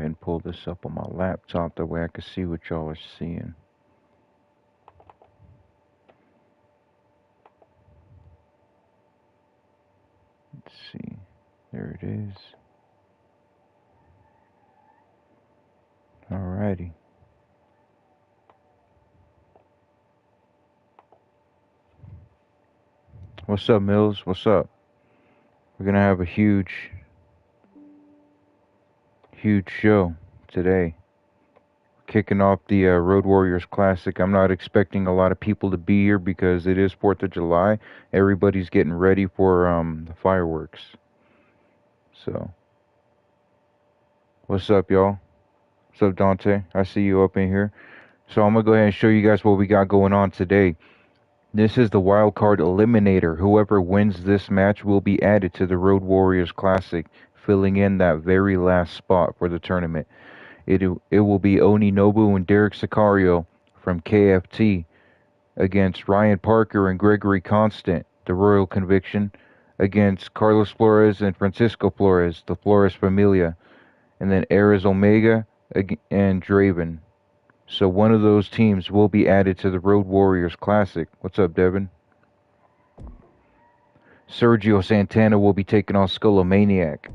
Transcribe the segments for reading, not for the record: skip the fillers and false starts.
ahead and pull this up on my laptop, that way I can see what y'all are seeing. Let's see. There it is. Alrighty. What's up, Mills? What's up? We're gonna have a huge show today. Kicking off the Road Warriors Classic. I'm not expecting a lot of people to be here because it is 4th of July. Everybody's getting ready for the fireworks. So, what's up, y'all? What's up, Dante? I see you up in here. So I'm going to go ahead and show you guys what we got going on today. This is the Wildcard Eliminator. Whoever wins this match will be added to the Road Warriors Classic, filling in that very last spot for the tournament. It will be Oni Nobu and Derek Sicario from KFT against Ryan Parker and Gregory Constant, the Royal Conviction, against Carlos Flores and Francisco Flores, the Flores Familia, and then Ares Omega and Draven. So one of those teams will be added to the Road Warriors Classic. What's up, Devin? Sergio Santana will be taking on Skullomaniac.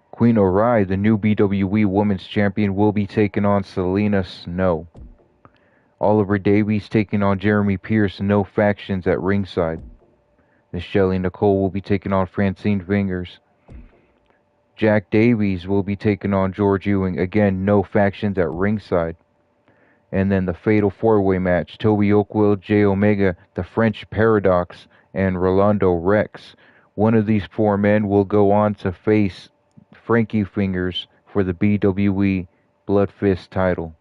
Queen Orai, the new BWE Women's Champion, will be taking on Selena Snow. Oliver Davies taking on Jeremy Pierce, no factions at ringside. Michelle Nicole will be taking on Francine Fingers. Jack Davies will be taking on George Ewing, again, no factions at ringside. And then the Fatal 4-Way match, Toby Oakwill, J Omega, the French Paradox, and Rolando Rex. One of these 4 men will go on to face Frankie Fingers for the BWE Blood Fist title.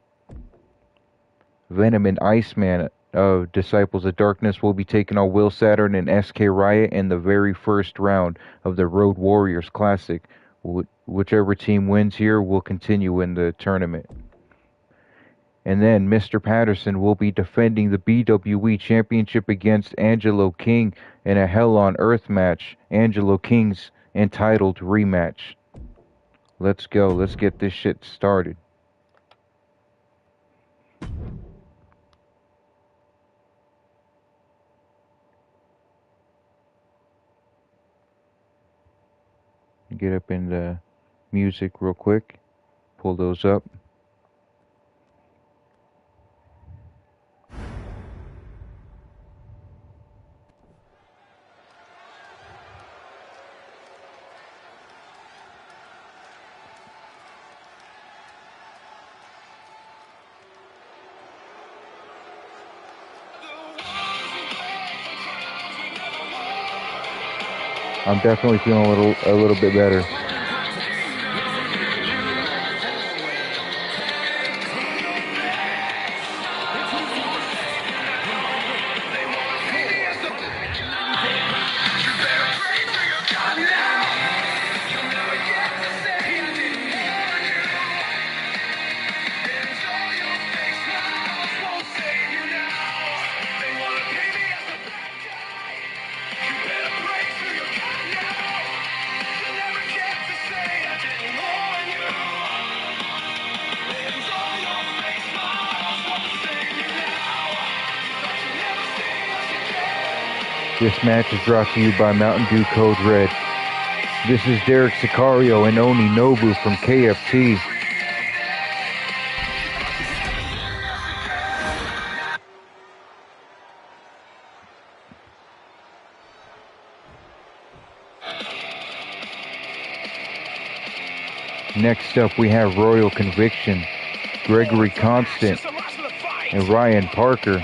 Venom and Iceman of Disciples of Darkness will be taking on Will Saturn and SK Riot in the very first round of the Road Warriors Classic. Whichever team wins here will continue in the tournament. And then Mr. Patterson will be defending the BWE Championship against Angelo King in a Hell on Earth match. Angelo King's entitled rematch. Let's go. Let's get this shit started. Get up in the music real quick. Pull those up. I'm definitely feeling a little bit better. This match is brought to you by Mountain Dew Code Red. This is Derek Sicario and Oni Nobu from KFT. Next up we have Royal Conviction, Gregory Constant, and Ryan Parker.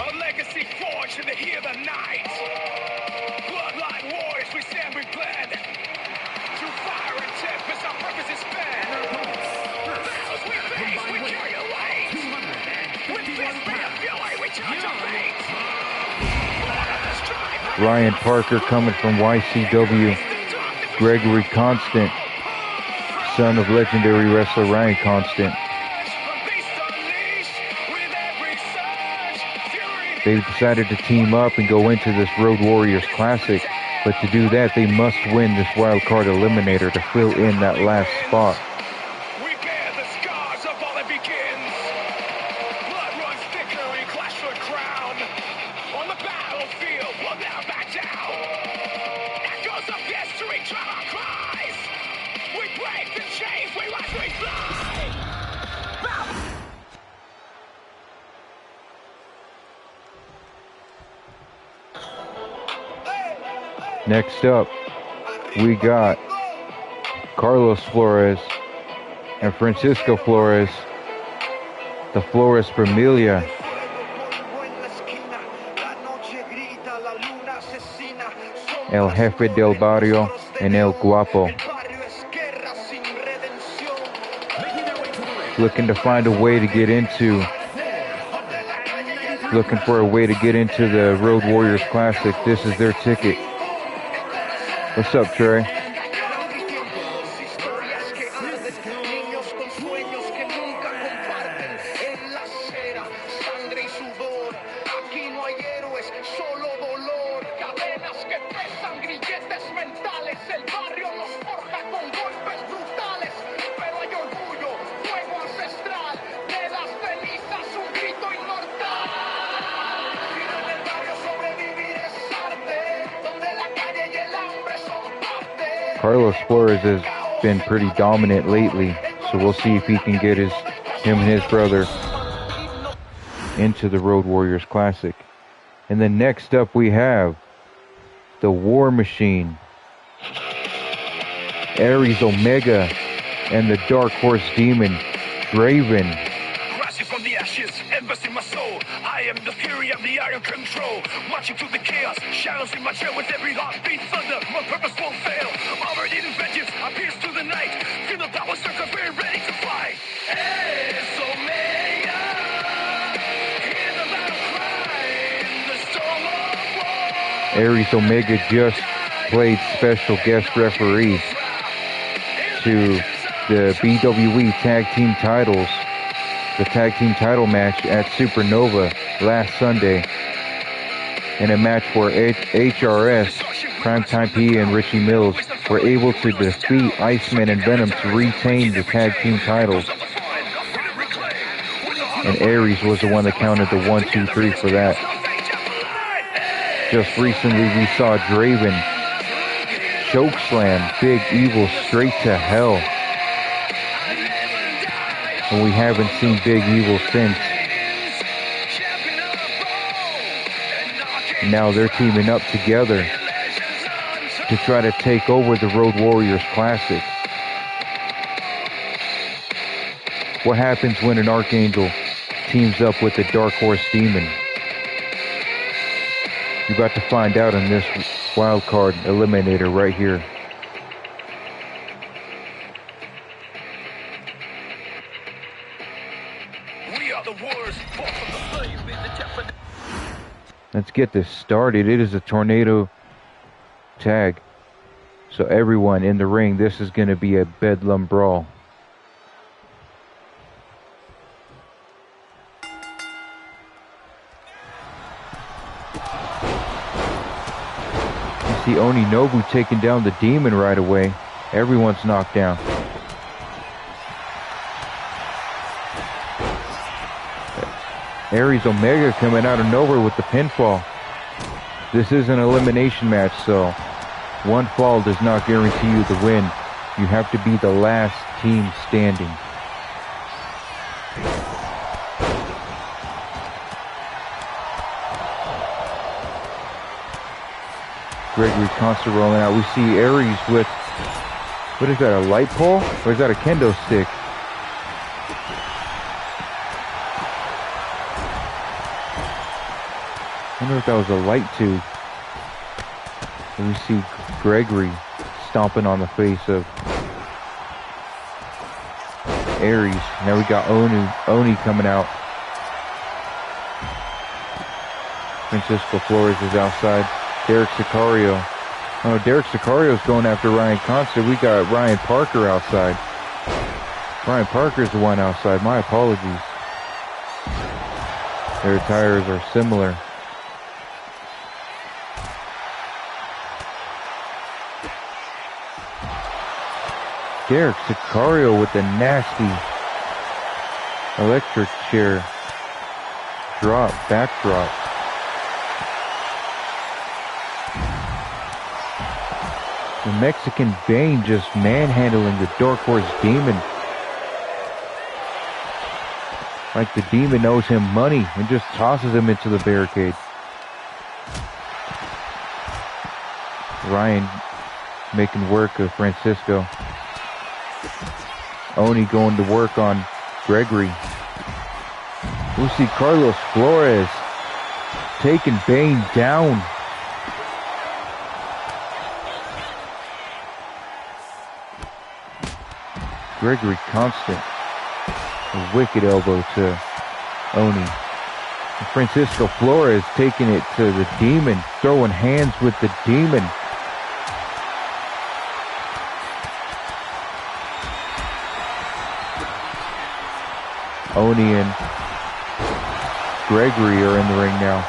Ryan Parker coming from YCW, Gregory Constant, son of legendary wrestler Ryan Constant. They've decided to team up and go into this Road Warriors Classic, but to do that they must win this Wildcard Eliminator to fill in that last spot. Next up, we got Carlos Flores and Francisco Flores, the Flores Familia. El Jefe del Barrio and El Guapo. Looking to find a way to get into, looking for a way to get into the Road Warriors Classic. This is their ticket. What's up, Trey? Carlos Flores has been pretty dominant lately, so we'll see if he can get him and his brother into the Road Warriors Classic. And then next up we have the War Machine, Aries Omega, and the Dark Horse Demon, Draven. Rising from the ashes, embers in my soul. I am the fury of the iron control. Marching through the chaos, shadows in my trail. With every heartbeat, thunder, my purpose won't fail. Already in vengeance, I pierce through the night. Feel the power circle, we're ready to fight. Aries Omega, hear the battle cry in the storm of war. Aries Omega just played special guest referee to the BWE Tag Team titles, the Tag Team title match at Supernova last Sunday, in a match where HRS, Primetime P, and Richie Mills were able to defeat Iceman and Venom to retain the Tag Team titles. And Aries was the one that counted the 1, 2, 3 for that. Just recently we saw Draven chokeslam Big Evil straight to hell. And we haven't seen Big Evil since. Now they're teaming up together to try to take over the Road Warriors Classic. What happens when an Archangel teams up with the Dark Horse Demon? You got to find out in this Wildcard Eliminator right here. Let's get this started. It is a tornado tag. So everyone in the ring, this is going to be a bedlam brawl. You see Oninobu taking down the demon right away. Everyone's knocked down. Aries Omega coming out of nowhere with the pinfall. This is an elimination match, so one fall does not guarantee you the win. You have to be the last team standing. Gregory constant rolling out. We see Aries with, what is that, a light pole? Or is that a kendo stick? I wonder if that was a light tube. And we see Gregory stomping on the face of Aries. Now we got Oni coming out. Francisco Flores is outside. Derek Sicario. Oh, Derek Sicario's going after Ryan Constant. We got Ryan Parker outside. Ryan Parker's the one outside. My apologies. Their attires are similar. Derek Sicario with the nasty electric chair backdrop. The Mexican Bane just manhandling the Dark Horse Demon. Like the demon owes him money and just tosses him into the barricade. Ryan making work of Francisco. Oni going to work on Gregory. We'll see Carlos Flores taking Bane down. Gregory Constant. A wicked elbow to Oni. And Francisco Flores taking it to the Demon, throwing hands with the Demon. Oni and Gregory are in the ring now.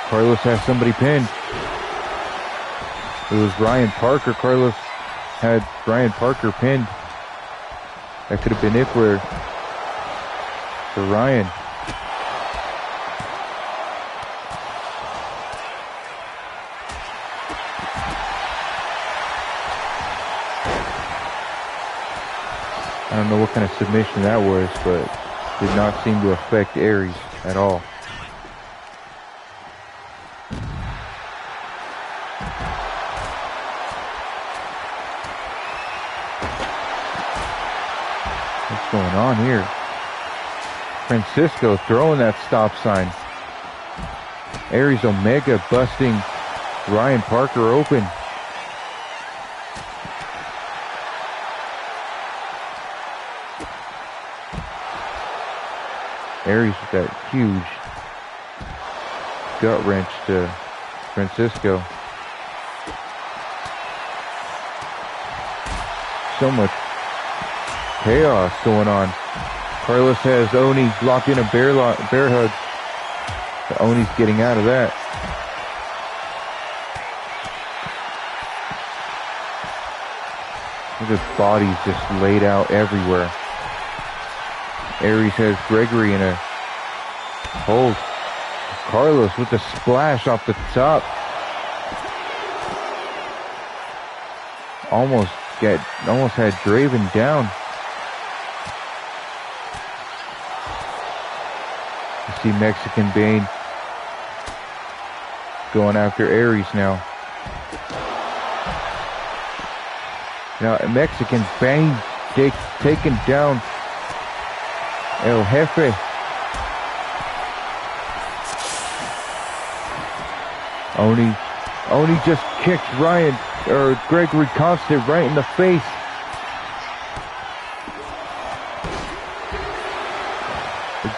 Carlos has somebody pinned. It was Ryan Parker. Carlos had Ryan Parker pinned. That could have been it for Ryan. I don't know what kind of submission that was, but did not seem to affect Aries at all. What's going on here? Francisco throwing that stop sign. Aries Omega busting Ryan Parker open. Aries with that huge gut wrench to Francisco. So much chaos going on. Carlos has Oni locked in a bear hug. But Oni's getting out of that. Look at bodies just laid out everywhere. Aries has Gregory in a hold. Carlos with the splash off the top. Almost had Draven down. You see Mexican Bane going after Aries now. Now Mexican Bane taking down El Jefe. Oni just kicked Gregory Constant right in the face.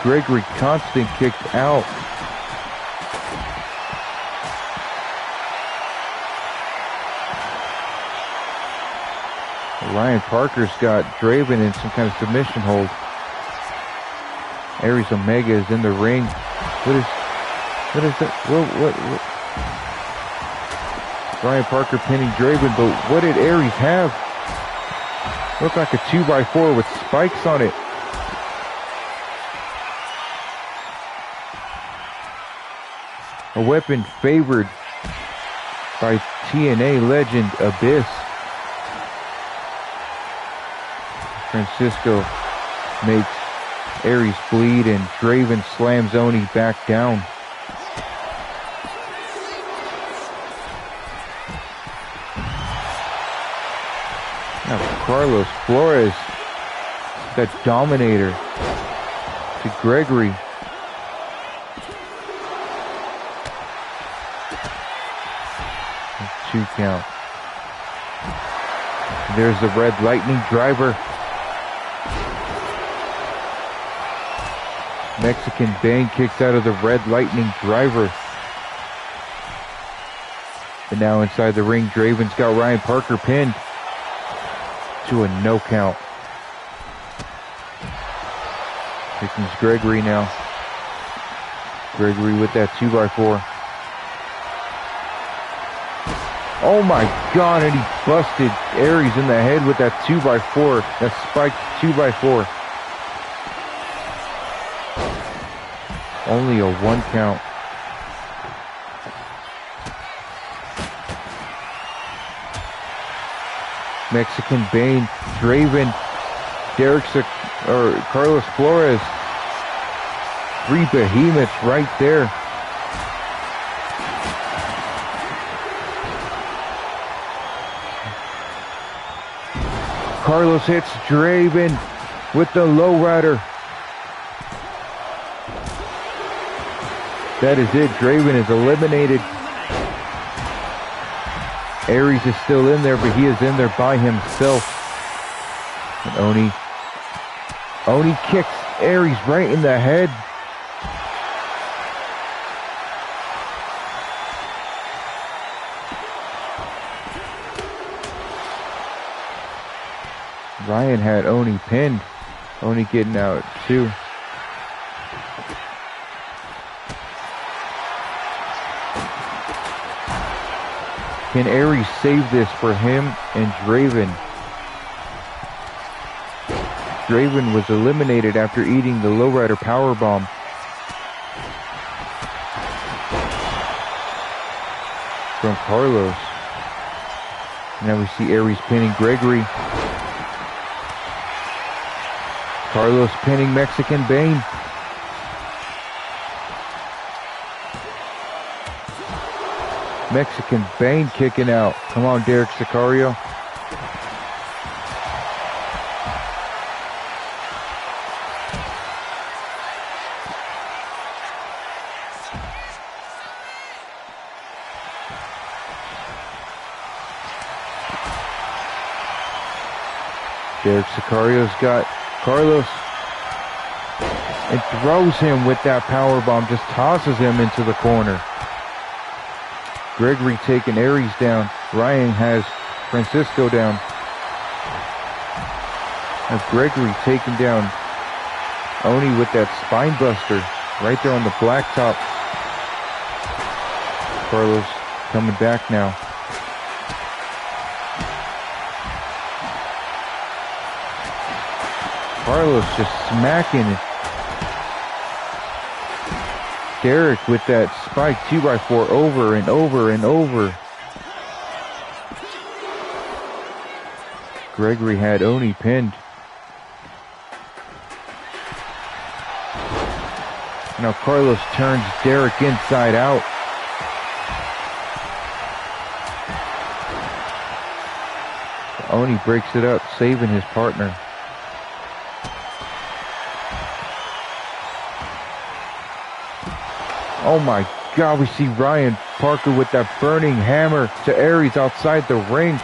Gregory Constant kicked out. Ryan Parker's got Draven in some kind of submission hold. Aries Omega is in the ring. What is that? What? Ryan Parker pinning Draven, but what did Aries have? Looked like a 2x4 with spikes on it. A weapon favored by TNA legend Abyss. Francisco makes Aries bleed and Draven slams Oni back down. Now Carlos Flores, that Dominator to Gregory. Two count. There's the Red Lightning driver. Mexican Bane kicks out of the Red Lightning driver. And now inside the ring, Draven's got Ryan Parker pinned to a no count. Here comes Gregory now. Gregory with that 2x4. Oh my God, and he busted Aries in the head with that 2x4, that spiked 2x4. Only a 1 count. Mexican Bane, Draven, Carlos Flores. 3 behemoths right there. Carlos hits Draven with the lowrider. That is it. Draven is eliminated. Aries is still in there, but he is in there by himself. And Oni kicks Aries right in the head. Ryan had Oni pinned. Oni getting out too. Can Aries save this for him and Draven? Draven was eliminated after eating the lowrider powerbomb. From Carlos. Now we see Aries pinning Gregory. Carlos pinning Mexican Bane. Mexican Bane kicking out. Come on, Derek Sicario. Derek Sicario's got Carlos and throws him with that powerbomb, just tosses him into the corner. Gregory taking Aries down. Ryan has Francisco down. Now Gregory taking down Oni with that spine buster right there on the blacktop. Carlos coming back now. Carlos just smacking Derek with that spike 2x4 over and over and over. Gregory had Oni pinned. Now Carlos turns Derek inside out. Oni breaks it up, saving his partner. Oh my God, we see Ryan Parker with that burning hammer to Aries outside the ring.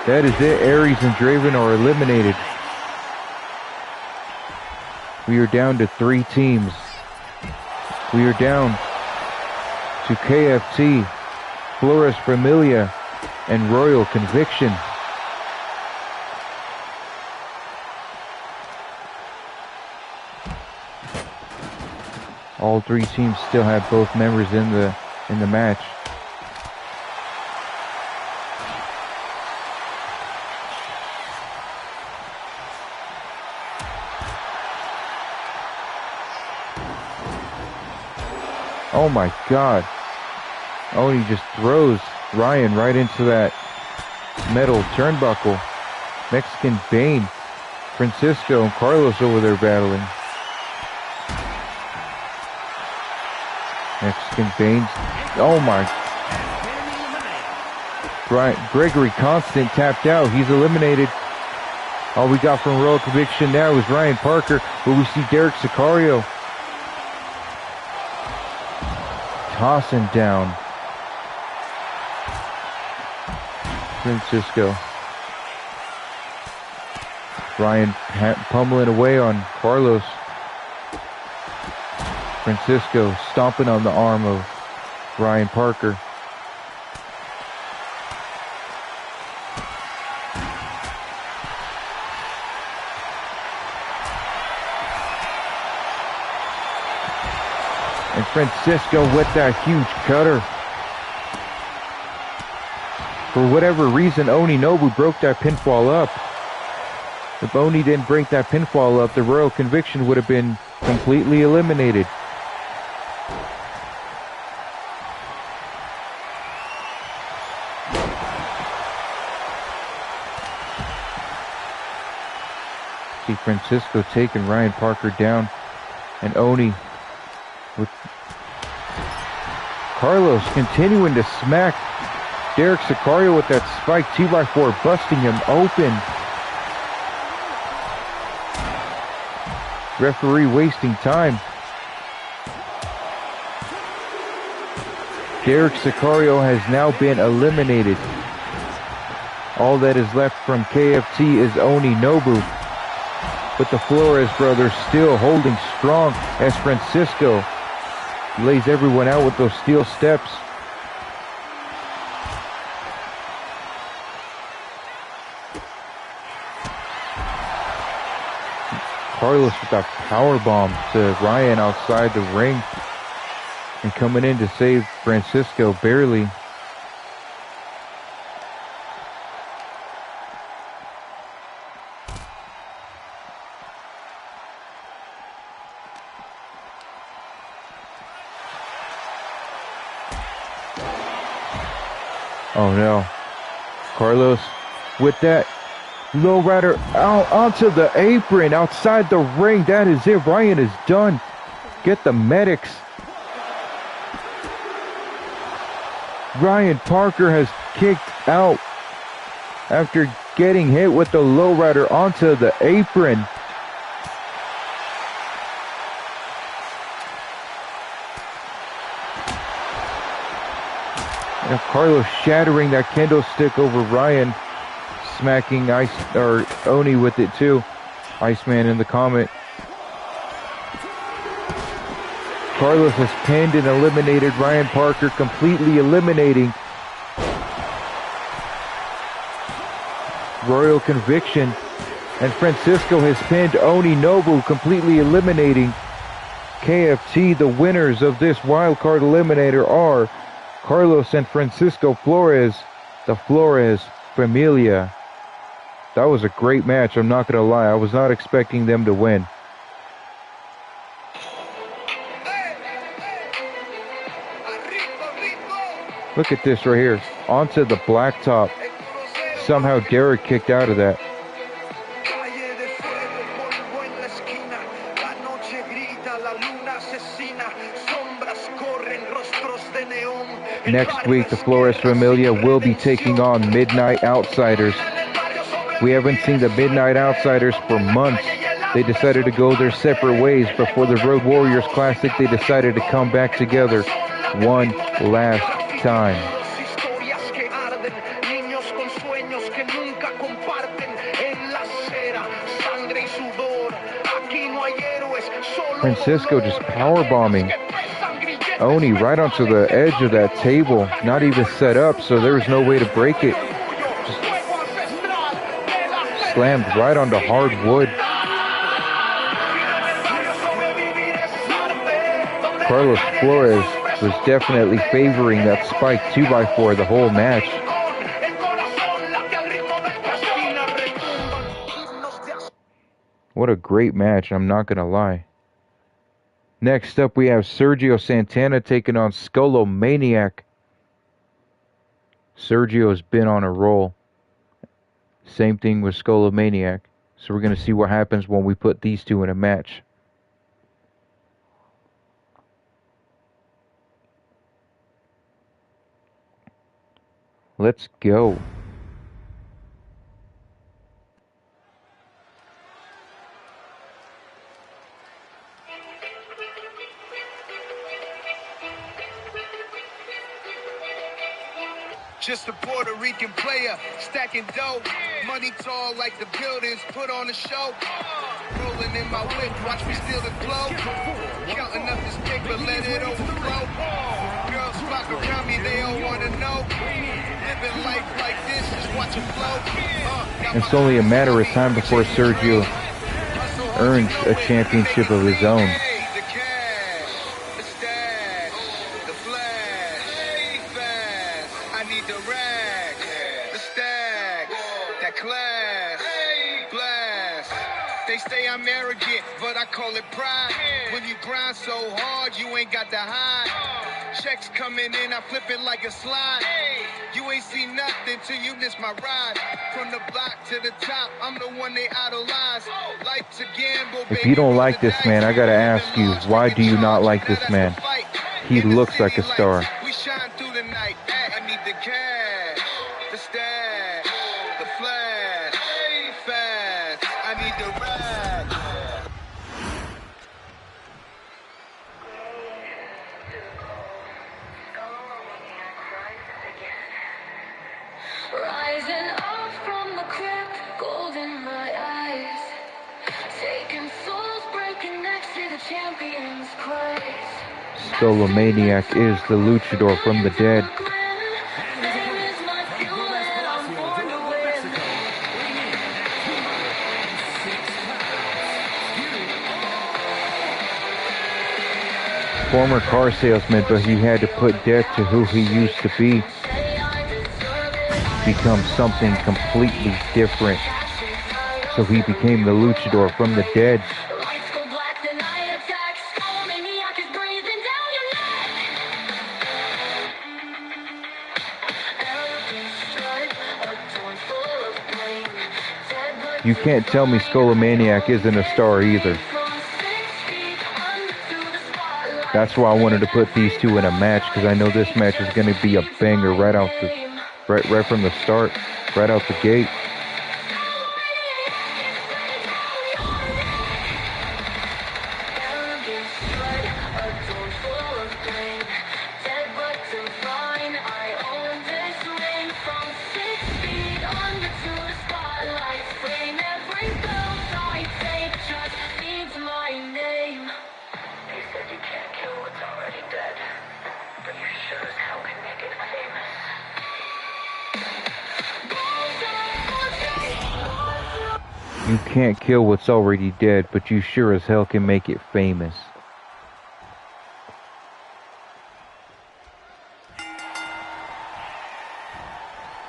That is it. Aries and Draven are eliminated. We are down to 3 teams. We are down to KFT, Flores Familia, and Royal Conviction. All 3 teams still have both members in the match. Oh my God. Oni just throws Ryan right into that metal turnbuckle. Mexican Bane, Francisco and Carlos over there battling. Mexican Bane. Oh my. Gregory Constant tapped out. He's eliminated. All we got from Royal Conviction now is Ryan Parker, but we see Derek Sicario tossing down Francisco. Ryan pummeling away on Carlos. Francisco stomping on the arm of Ryan Parker. And Francisco with that huge cutter. For whatever reason, Oninobu broke that pinfall up. If Oni didn't break that pinfall up, the Royal Conviction would have been completely eliminated. See Francisco taking Ryan Parker down, and Oni with Carlos continuing to smack Derek Sicario with that spike 2x4, busting him open. Referee wasting time. Derek Sicario has now been eliminated. All that is left from KFT is Oni Nobu. But the Flores brothers still holding strong as Francisco lays everyone out with those steel steps. Carlos with that power bomb to Ryan outside the ring. And coming in to save Francisco barely. Oh no. Carlos with that lowrider out onto the apron outside the ring. That is it. Ryan is done. Get the medics. Ryan Parker has kicked out after getting hit with the lowrider onto the apron. And Carlos shattering that kendo stick over Ryan, smacking Oni with it too. Iceman in the comment. Carlos has pinned and eliminated Ryan Parker, completely eliminating Royal Conviction. And Francisco has pinned Oni Nobu, completely eliminating KFT. The winners of this Wildcard Eliminator are Carlos and Francisco Flores, the Flores Familia. That was a great match, I'm not going to lie. I was not expecting them to win. Look at this right here. Onto the blacktop. Somehow Derek kicked out of that. Next week, the Flores Familia will be taking on Midnight Outsiders. We haven't seen the Midnight Outsiders for months. They decided to go their separate ways, but for the Road Warriors Classic, they decided to come back together one last time. Francisco just power bombing Oni right onto the edge of that table, not even set up, so there was no way to break it. Just slammed right onto hard wood. Carlos Flores was definitely favoring that spike 2x4 the whole match. What a great match, I'm not going to lie. Next up, we have Sergio Santana taking on Skullomaniac. Sergio's been on a roll. Same thing with Skullomaniac. So we're going to see what happens when we put these two in a match. Let's go. Just a Puerto Rican player, stacking dough. Money tall like the buildings, put on a show. Rolling in my whip, watch me steal the glow. Counting up this paper, let it overflow. Girls flock around me, they all wanna know. Living life like this, just watch it flow. It's only a matter of time before Sergio earns a championship of his own. But I call it pride. When you grind so hard, you ain't got to hide. Checks coming in, I flip it like a slide. You ain't seen nothing till you miss my ride. From the block to the top, I'm the one they idolize. Life's a gamble, if you don't like this man, I gotta ask you, why do you not like this man? He looks like a star. We shine through the night. I need the cash. Skolomaniac is the luchador from the dead. Former car salesman, but he had to put death to who he used to be. Become something completely different. So he became the luchador from the dead. You can't tell me Skolomaniac isn't a star either. That's why I wanted to put these two in a match, because I know this match is going to be a banger right from the start, right out the gate. You can't kill what's already dead, but you sure as hell can make it famous.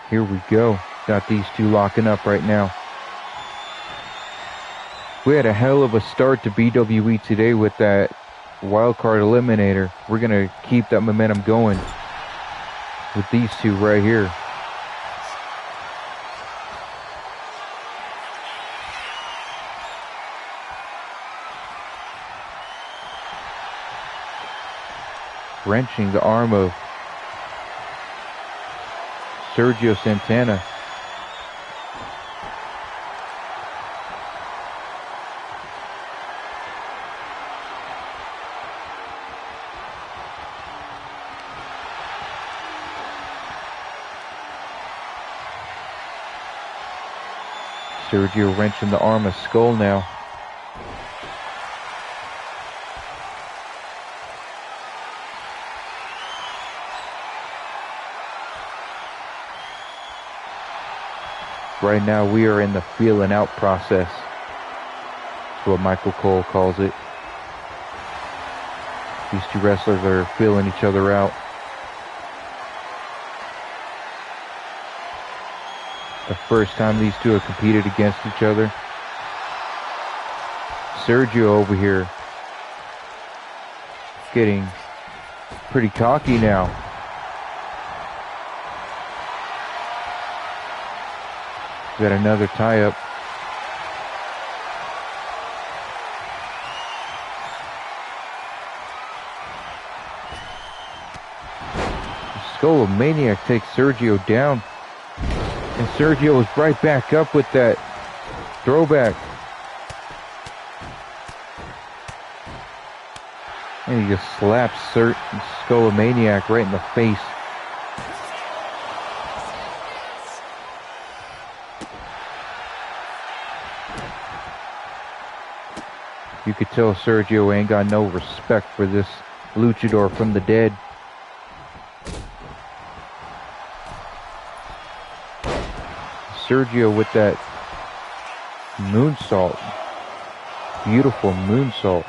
Here we go. Got these two locking up right now. We had a hell of a start to BWE today with that Wildcard Eliminator. We're going to keep that momentum going with these two right here. Wrenching the arm of Sergio Santana. Sergio wrenching the arm of Skull now. Right now we are in the feeling out process. That's what Michael Cole calls it. These two wrestlers are feeling each other out. The first time these two have competed against each other. Sergio over here getting pretty cocky now. Got another tie-up. Skolomaniac takes Sergio down. And Sergio is right back up with that throwback. And he just slaps Skolomaniac right in the face. You could tell Sergio ain't got no respect for this luchador from the dead. Sergio with that moonsault. Beautiful moonsault.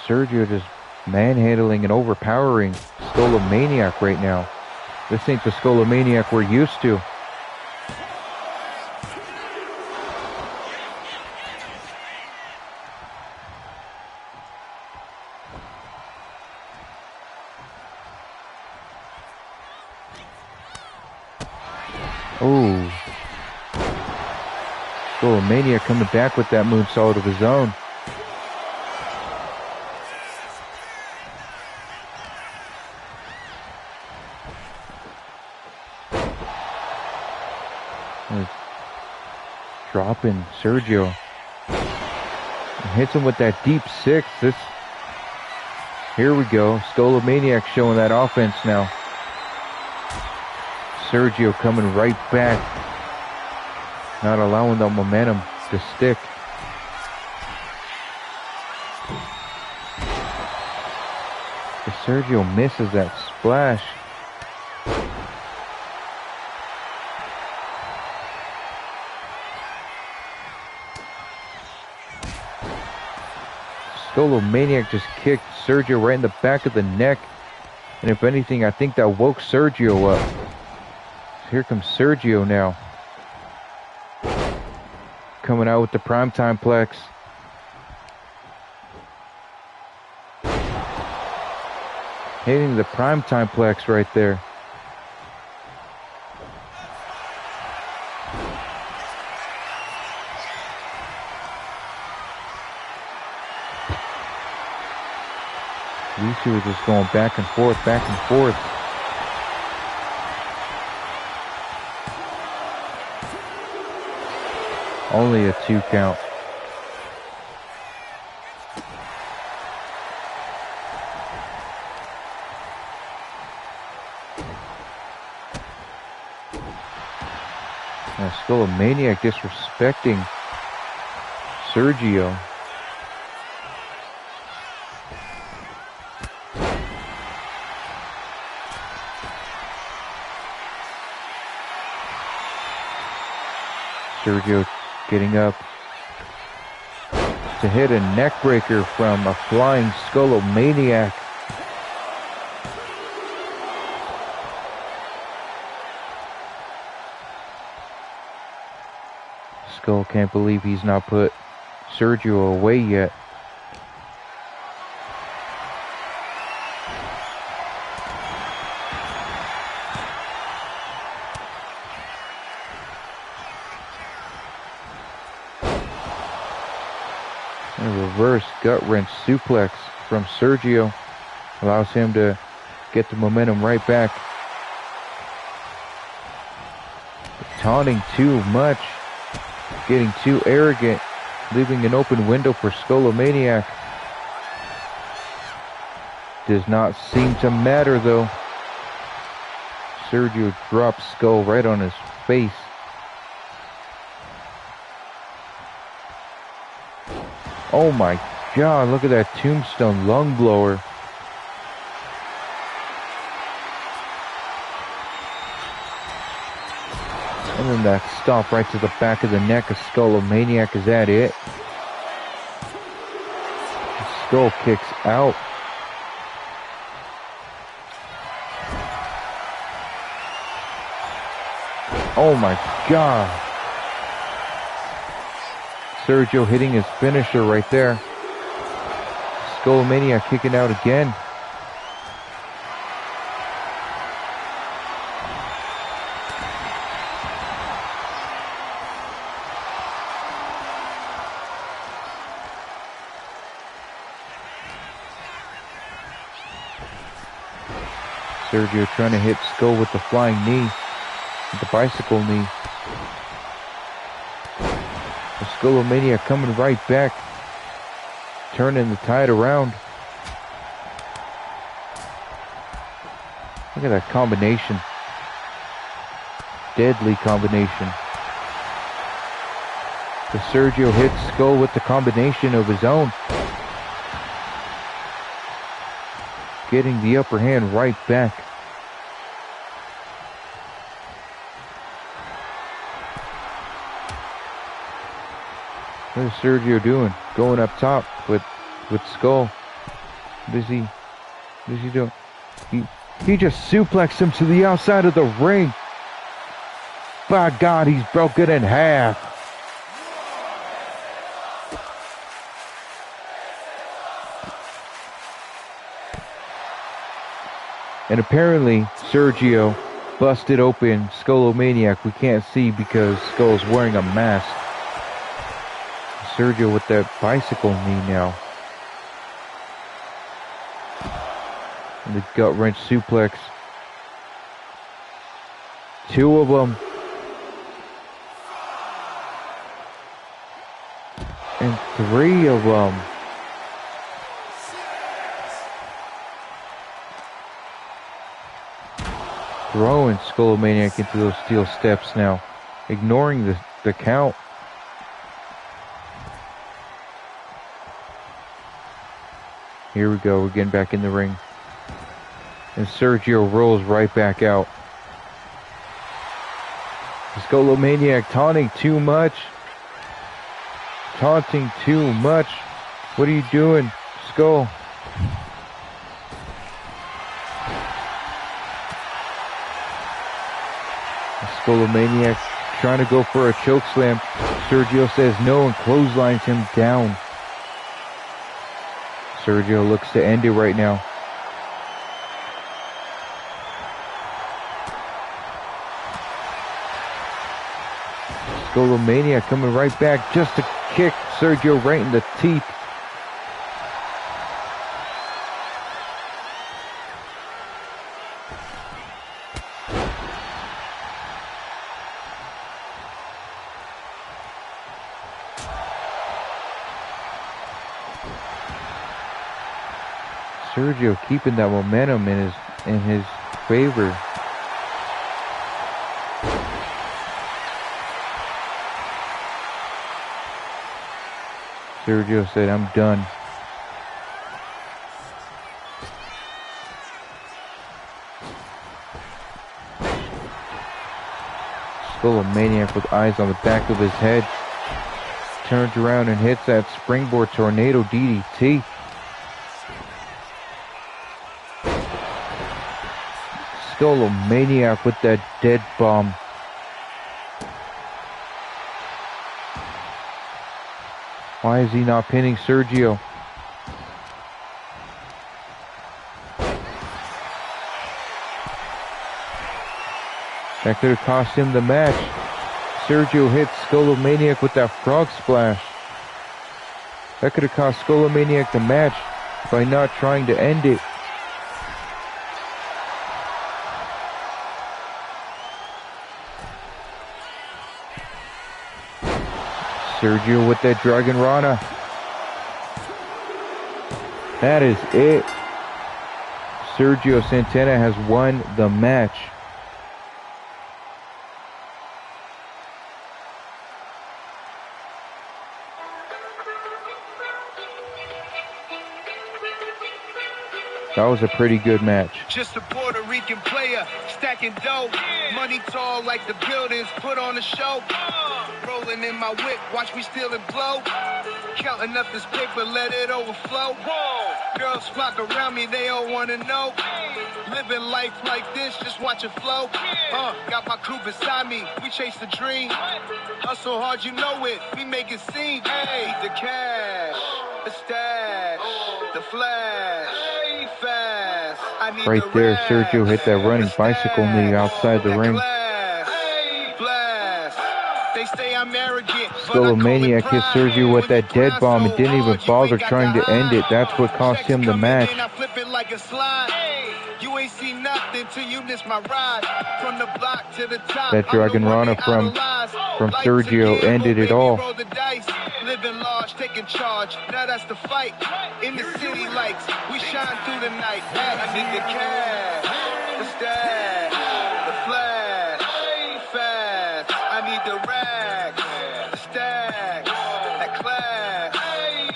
Sergio just manhandling and overpowering Skolomaniac right now. This ain't the Skolomaniac we're used to. Oh. Skolomaniac coming back with that moonsault of his own. Dropping Sergio. Hits him with that deep six. Here we go. Skolomaniac showing that offense now. Sergio coming right back, not allowing the momentum to stick. If Sergio misses that splash, Skolomaniac just kicked Sergio right in the back of the neck. And if anything, I think that woke Sergio up. So here comes Sergio now. Coming out with the primetime plex. Hitting the primetime plex right there. These two are just going back and forth, back and forth. Only a 2 count. Now Skolomaniac disrespecting Sergio. Sergio getting up to hit a neck breaker from a flying Skolomaniac. Skull can't believe he's not put Sergio away yet. A reverse gut wrench suplex from Sergio allows him to get the momentum right back. Taunting too much, getting too arrogant, leaving an open window for Skolomaniac. Does not seem to matter though. Sergio drops Skull right on his face. Oh my God, look at that tombstone lung blower. And then that stomp right to the back of the neck of Skolomaniac. Is that it? Skull kicks out. Oh my God. Sergio hitting his finisher right there. Skolomaniac kicking out again. Sergio trying to hit Skull with the flying knee, with the bicycle knee. The Skolomaniac coming right back, turning the tide around. Look at that combination. Deadly combination. The Sergio hits Skull with the combination of his own. Getting the upper hand right back. What is Sergio doing? Going up top with Skull. What is he doing? He just suplexed him to the outside of the ring. By God, he's broken in half. And apparently Sergio busted open Skolomaniac. We can't see because Skull's wearing a mask. Sergio with that bicycle knee now. And the gut wrench suplex. 2 of them. And 3 of them. throwing Skolomaniac into those steel steps now, ignoring the count. Here we go, we're getting back in the ring. And Sergio rolls right back out. Skolomaniac taunting too much. Taunting too much. What are you doing, Skull? Skolomaniac trying to go for a choke slam. Sergio says no and clotheslines him down. Sergio looks to end it right now. Skolomaniac coming right back just to kick Sergio right in the teeth. Sergio keeping that momentum in his favor. Sergio said, I'm done. Skolomaniac with eyes on the back of his head. Turns around and hits that springboard tornado DDT. Skolomaniac with that dead bomb. Why is he not pinning Sergio? That could have cost him the match. Sergio hits Skolomaniac with that frog splash. That could have cost Skolomaniac the match by not trying to end it. Sergio with that Dragon Rana. That is it. Sergio Santana has won the match. That was a pretty good match. Just a Puerto Rican player, stacking dough. Money tall like the buildings, put on a show. Rolling in my whip, watch me steal and blow. Counting up this paper, let it overflow. Girls flock around me, they all wanna know. Living life like this, just watch it flow. Got my crew beside me, we chase the dream. Hustle hard, you know it, we make it seem. Hey, the cash, the stash, the flash. Right there, Sergio hit that running bicycle knee outside the ring. Skolomaniac hit Sergio with that dead bomb and didn't even bother trying to end it. That's what cost him the match. That Dragon Rana from Sergio ended it all. Living large, taking charge. Now that's the fight. In the city lights, we shine through the night. I need the cash, the stash, the flash, fast. I need the racks, the stacks, that class,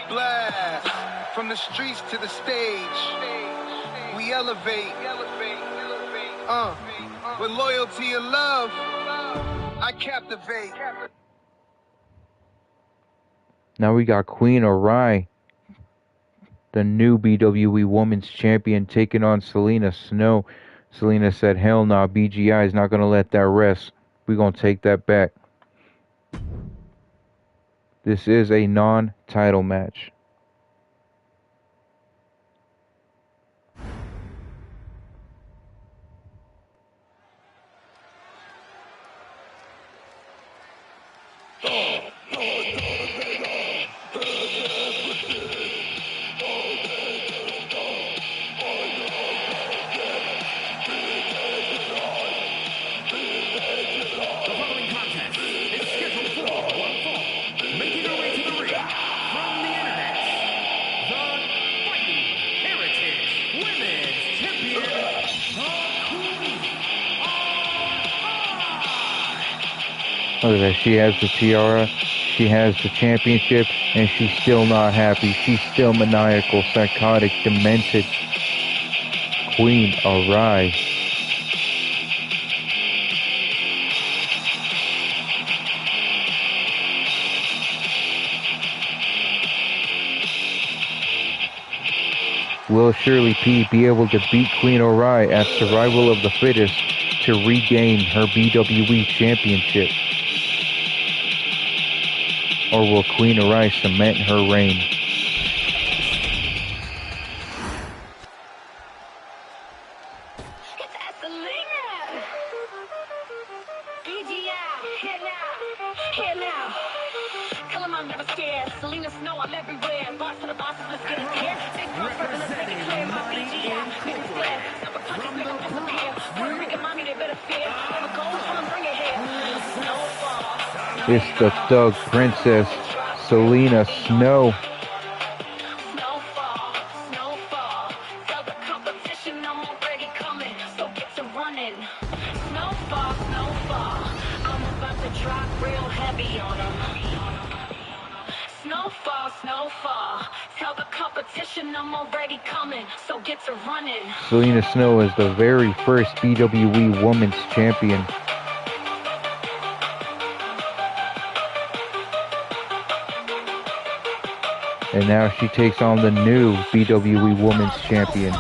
blast. From the streets to the stage, we elevate. With loyalty and love, I captivate. Now we got Queen Orai, the new BWE Women's Champion, taking on Selena Snow. Selena said, hell nah, BGI is not going to let that rest. We're going to take that back. This is a non-title match. Making her way to the ring from the internet, Look at that. She has the tiara. She has the championship. And she's still not happy. She's still maniacal, psychotic, demented. Queen Arai. Will Shirley P be able to beat Queen Arai at Survival of the Fittest to regain her BWE championship? Or will Queen Arai cement her reign? It's the Thug Princess, Selena Snow. Selena Snow is the very first BWE Women's Champion. And now she takes on the new BWE Women's Champion.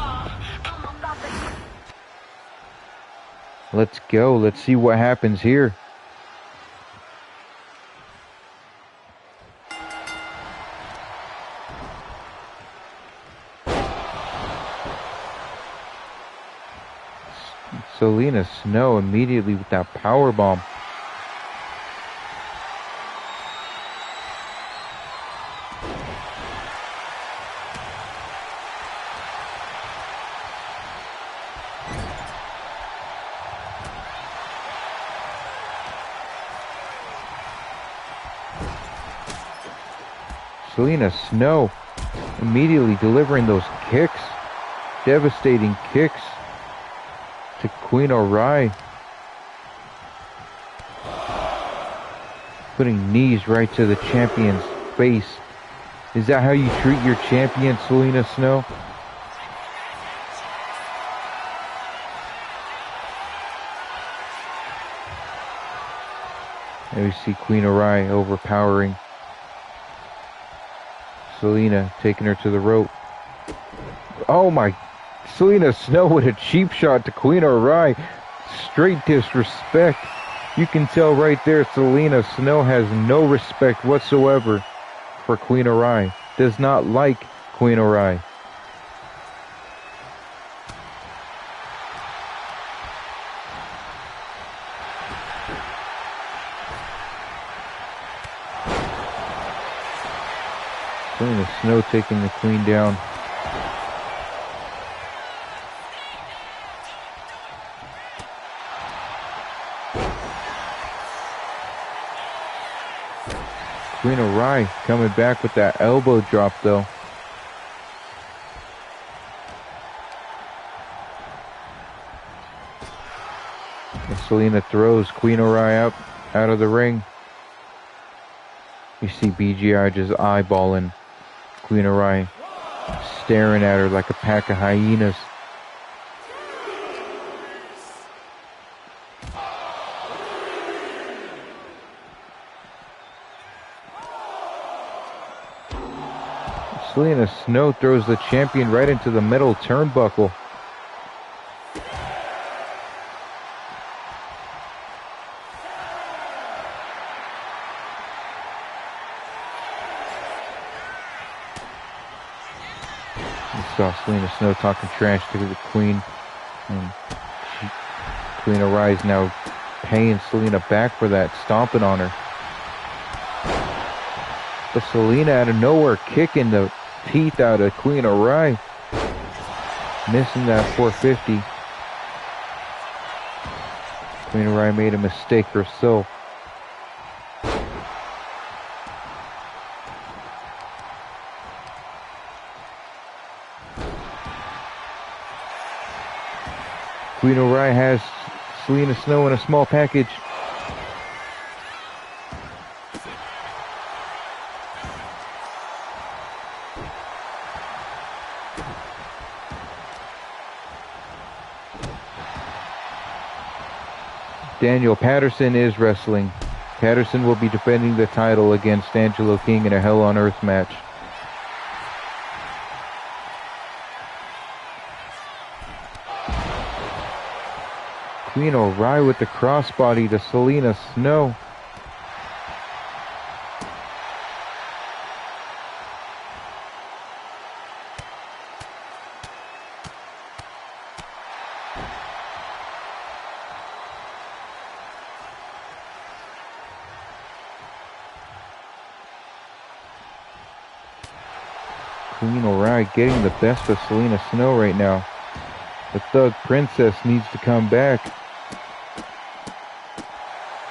Let's go. Let's see what happens here. Selena Snow immediately with that power bomb. Selena Snow immediately delivering those kicks, devastating kicks to Queen Arai. Putting knees right to the champion's face. Is that how you treat your champion, Selena Snow? And we see Queen Arai overpowering Selena, taking her to the rope. Oh my, Selena Snow with a cheap shot to Queen Arai. Straight disrespect. You can tell right there Selena Snow has no respect whatsoever for Queen Arai. Does not like Queen Arai. Selena Snow taking the Queen down. Queen Arai coming back with that elbow drop though. And Selena throws Queen Arai out of the ring. You see BGI just eyeballing Queen Arai, staring at her like a pack of hyenas. Selena Snow throws the champion right into the middle turnbuckle. Saw Selena Snow talking trash to the Queen, and Queen Arai is now paying Selena back for that, stomping on her. But Selena out of nowhere kicking the teeth out of Queen Arai, missing that 450. Queen Arai made a mistake herself. Queen Arai has Selena Snow in a small package. Daniel Patterson is wrestling. Patterson will be defending the title against Angelo King in a Hell on Earth match. Queen O'Reilly with the crossbody to Selena Snow. Queen O'Reilly getting the best of Selena Snow right now. The Thug Princess needs to come back.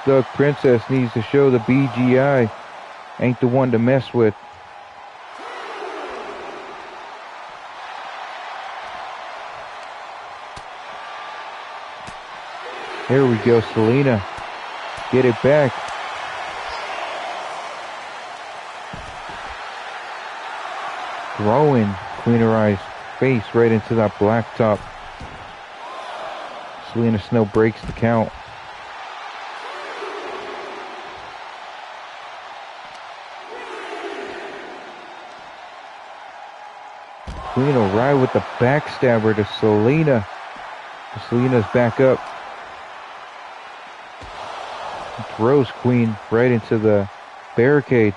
Thug Princess needs to show the BGI ain't the one to mess with. Here we go, Selena. Get it back. Throwing Queen O'Reilly's face right into that blacktop. Selena Snow breaks the count. Queen O'Reilly with the backstabber to Selena. Selena's back up. Throws Queen right into the barricade.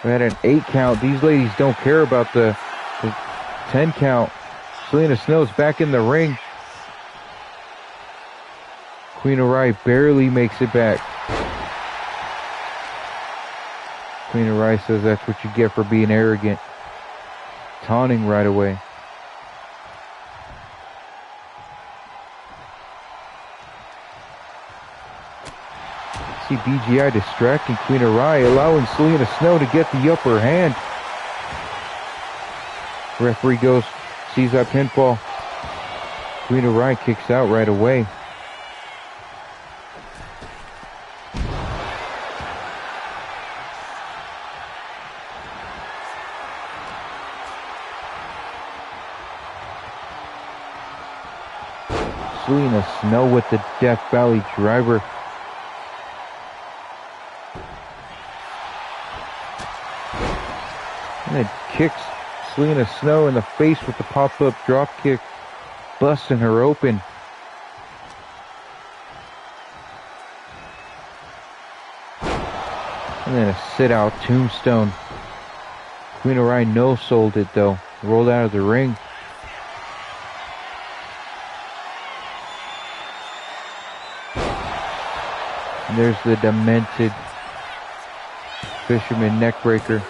We had an 8 count. These ladies don't care about the 10 count. Selena Snow's back in the ring. Queen O'Reilly barely makes it back. Queen O'Reilly says that's what you get for being arrogant. Taunting right away. See BGI distracting Queen O'Reilly, allowing Selena Snow to get the upper hand. Referee goes, sees that pinfall. Queen O'Reilly kicks out right away. Selena Snow with the Death Valley driver. And then kicks Selena Snow in the face with the pop-up drop kick, busting her open. And then a sit-out tombstone. Queen O'Reilly no-sold it though. Rolled out of the ring. And there's the demented fisherman neckbreaker.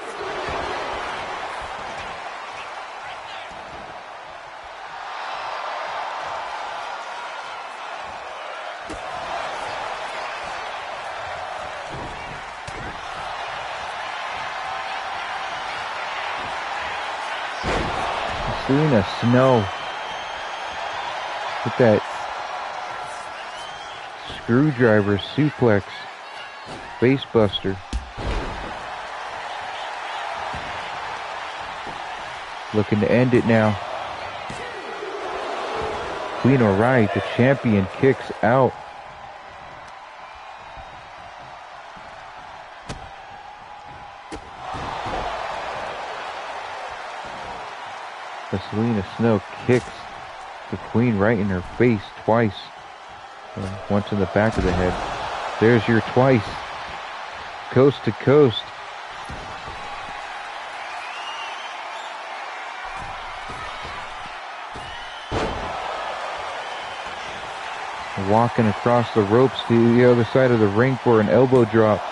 Selena Snow with that screwdriver suplex facebuster. Looking to end it now. Queen O'Reilly, the champion, kicks out. But Selena Snow kicks the Queen right in her face twice. Once in the back of the head. There's your twice. Coast to coast. Walking across the ropes to the other side of the ring for an elbow drop.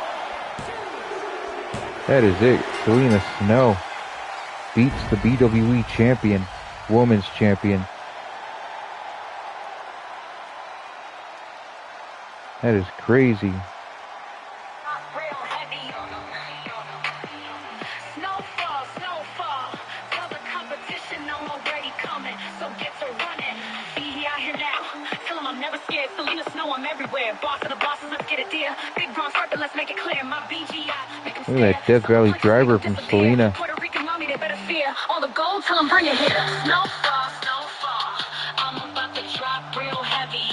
That is it. Selena Snow beats the BWE champion, women's champion. That is crazy. Snowfall, tell the competition I'm already coming, so get to running. Be out here now, tell them I'm never scared. Selena Snow, I'm everywhere. Boss of the bosses, let's get it there. Big bronze circle, let's make it clear. My BGI, make them look at that Death Valley driver from Selena. Puerto Rican Go, tell 'em bring it here. Snowfall, snowfall. I'm about to drop real heavy.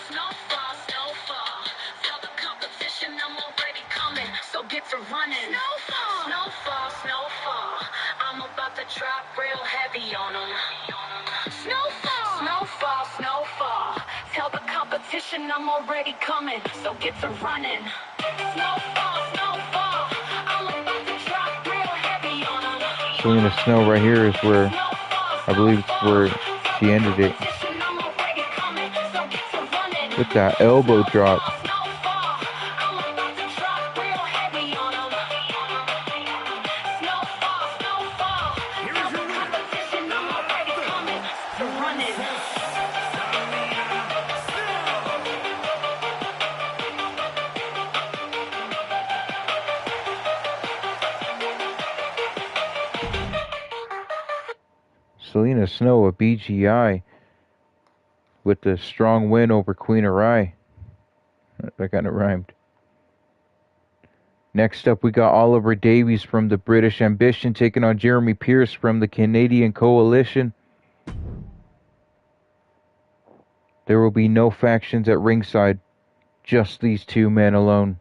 Snowfall, snowfall. Tell the competition I'm already coming, so get to running. Snowfall, snowfall, snowfall. I'm about to drop real heavy on them. Snowfall, snowfall, snowfall. Tell the competition I'm already coming, so get to running. Snowfall, snowfall. I'm about to drop real heavy on them. Selena Snow right here is where, I believe it's where she ended it. With that elbow drop. Selena Snow, a BGI, with the strong win over Queen of Rye. That kind of rhymed. Next up, we got Oliver Davies from the British Ambition taking on Jeremy Pierce from the Canadian Coalition. There will be no factions at ringside, just these two men alone.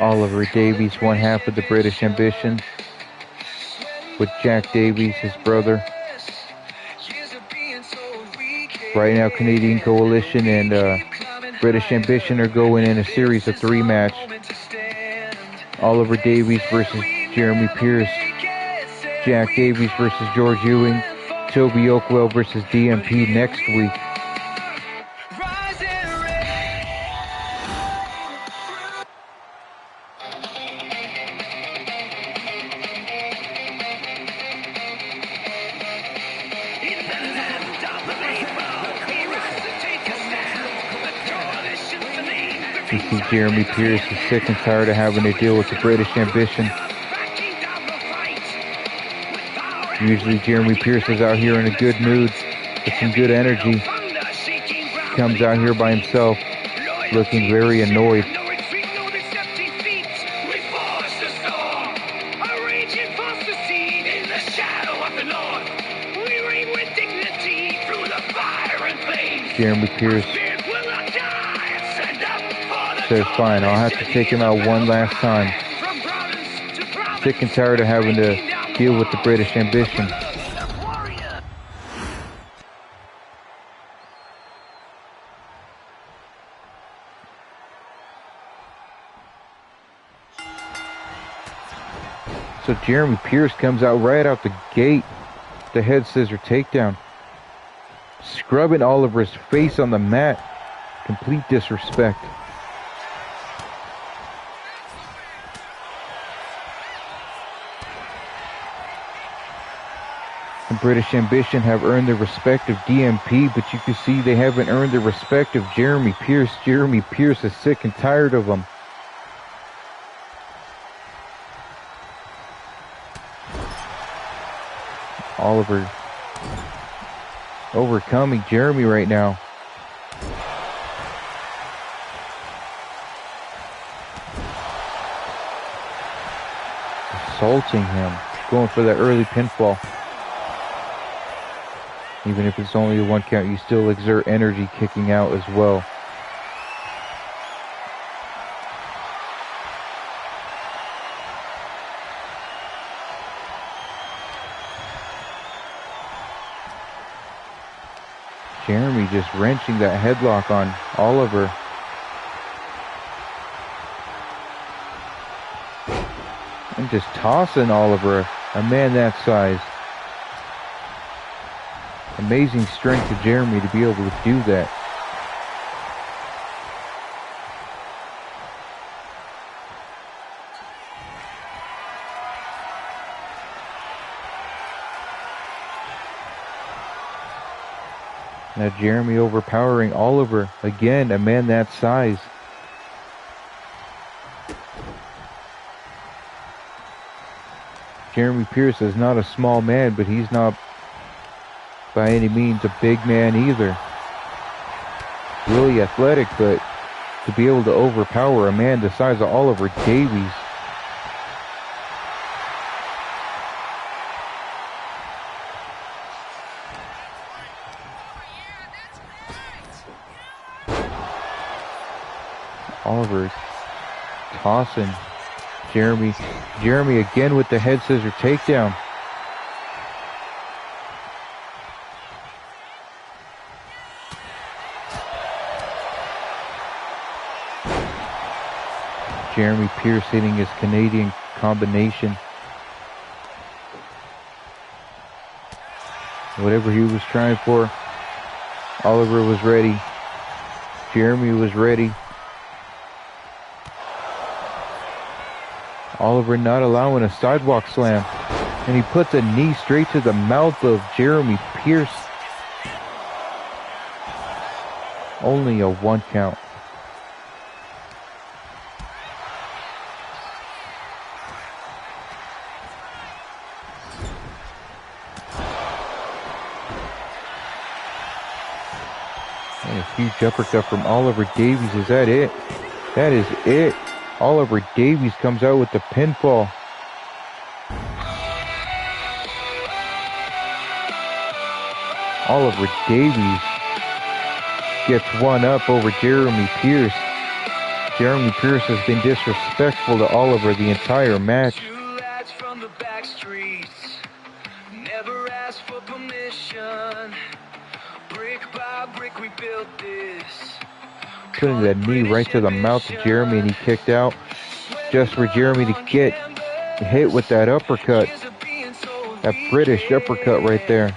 Oliver Davies, one half of the British Ambition, with Jack Davies, his brother. Right now, Canadian Coalition and British Ambition are going in a series of 3 match. Oliver Davies versus Jeremy Pierce, Jack Davies versus George Ewing, Toby Oakwell versus DMP next week. You see Jeremy Pierce is sick and tired of having to deal with the British Ambition. Usually Jeremy Pierce is out here in a good mood, with some good energy. Comes out here by himself, looking very annoyed. Jeremy Pierce says, fine, I'll have to take him out one last time. Sick and tired of having to deal with the British Ambition. So Jeremy Pierce comes out right out the gate, the head scissor takedown, scrubbing Oliver's face on the mat. Complete disrespect. The British Ambition have earned the respect of DMP, but you can see they haven't earned the respect of Jeremy Pierce. Jeremy Pierce is sick and tired of them. Oliver overcoming Jeremy right now. Assaulting him. Going for that early pinfall. Even if it's only a 1 count, you still exert energy kicking out as well. Jeremy just wrenching that headlock on Oliver. And just tossing Oliver, a man that size. Amazing strength of Jeremy to be able to do that. Now Jeremy overpowering Oliver. Again, a man that size. Jeremy Pierce is not a small man, but he's not by any means a big man either. Really athletic, but to be able to overpower a man the size of Oliver Davies. Oliver tossing Jeremy. Jeremy again with the head scissor takedown. Jeremy Pierce hitting his Canadian combination. Whatever he was trying for, Oliver was ready. Jeremy was ready. Oliver not allowing a sidewalk slam. And he puts a knee straight to the mouth of Jeremy Pierce. Only a 1 count. And a huge uppercut from Oliver Davies. Is that it? That is it. Oliver Davies comes out with the pinfall. Oliver Davies gets one up over Jeremy Pierce. Jeremy Pierce has been disrespectful to Oliver the entire match. Never asked for permission. Brick by brick we built this. Putting that knee right to the mouth of Jeremy, and he kicked out just for Jeremy to get hit with that uppercut. That British uppercut right there.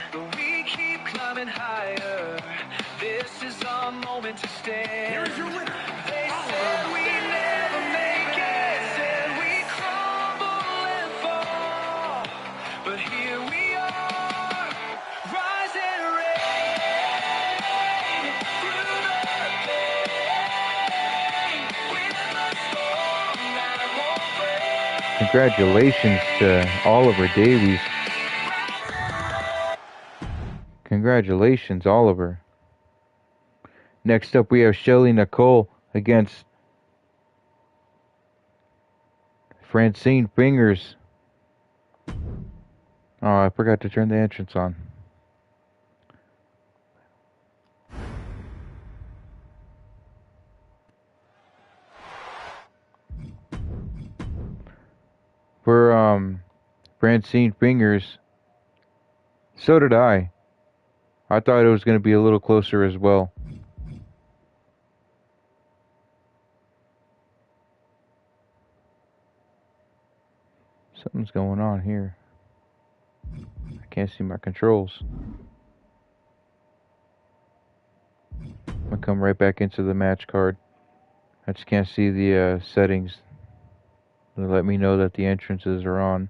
Congratulations to Oliver Davies. Congratulations, Oliver. Next up, we have Shelly Nicole against Francine Fingers. Oh, I forgot to turn the entrance on. For Francine Fingers, so did I. I thought it was going to be a little closer as well. Something's going on here. I can't see my controls. I'm going to come right back into the match card. I just can't see the settings. It'll let me know that the entrances are on.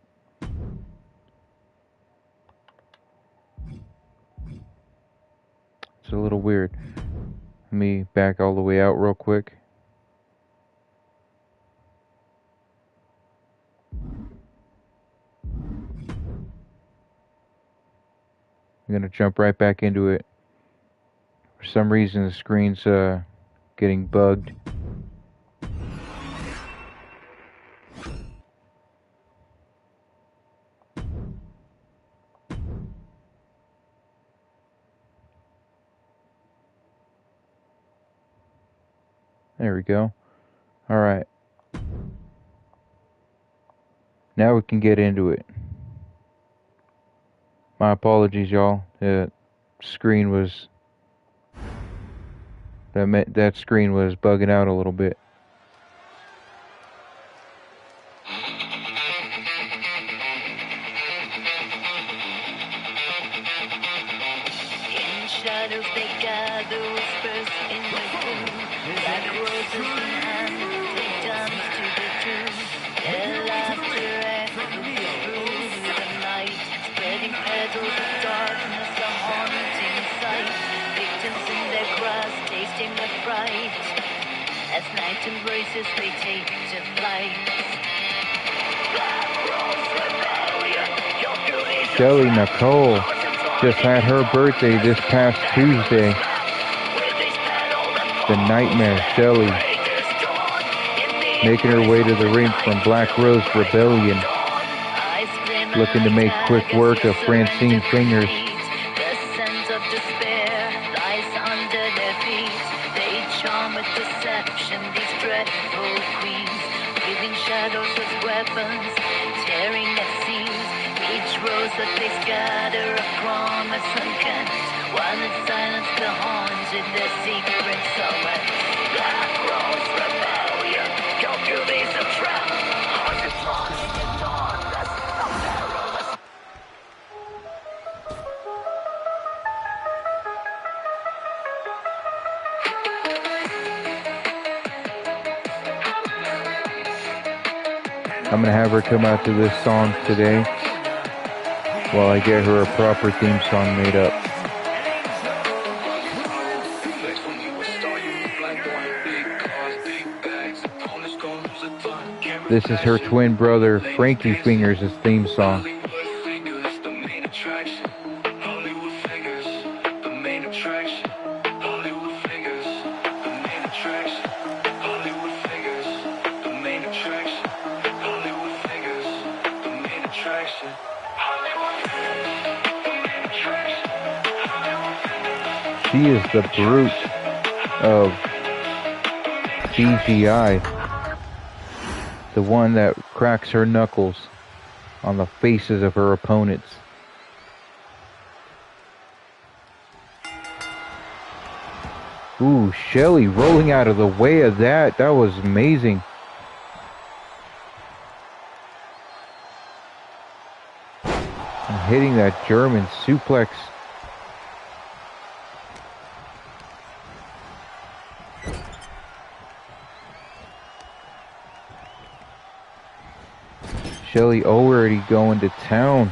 It's a little weird. Let me back all the way out real quick. I'm gonna jump right back into it. For some reason the screen's getting bugged. There we go. Alright. Now we can get into it. My apologies, y'all. The screen was... That screen was bugging out a little bit. In shadows they gather, whispers in the gloom. Black roses in hand, take dance to the tune. Their laughter echoes through the night, spreading petals of darkness, a haunting sight. tasting the fright. As night embraces, we take to flight. Shelly Nicole just had her birthday this past Tuesday. The Nightmare Shelly, making her way to the ring from Black Rose Rebellion, looking to make quick work of Francine Fingers. The sense of despair lies under their feet. They charm with deception, these dreadful queens, giving shadows as weapons, tearing at seams. Each rose that they scatter a promise unkept, while in silence the haunted their secrets are wet. Black Rose Rebellion, your beauty's a trap. Haunted thoughts in darkness, a perilous. I'm going to have her come out to this song today while I get her a proper theme song made up. This is her twin brother Frankie Fingers' theme song. She is the brute of BGI, the one that cracks her knuckles on the faces of her opponents. Ooh, Shelly rolling out of the way of that. That was amazing. And hitting that German suplex. Shelly already going to town.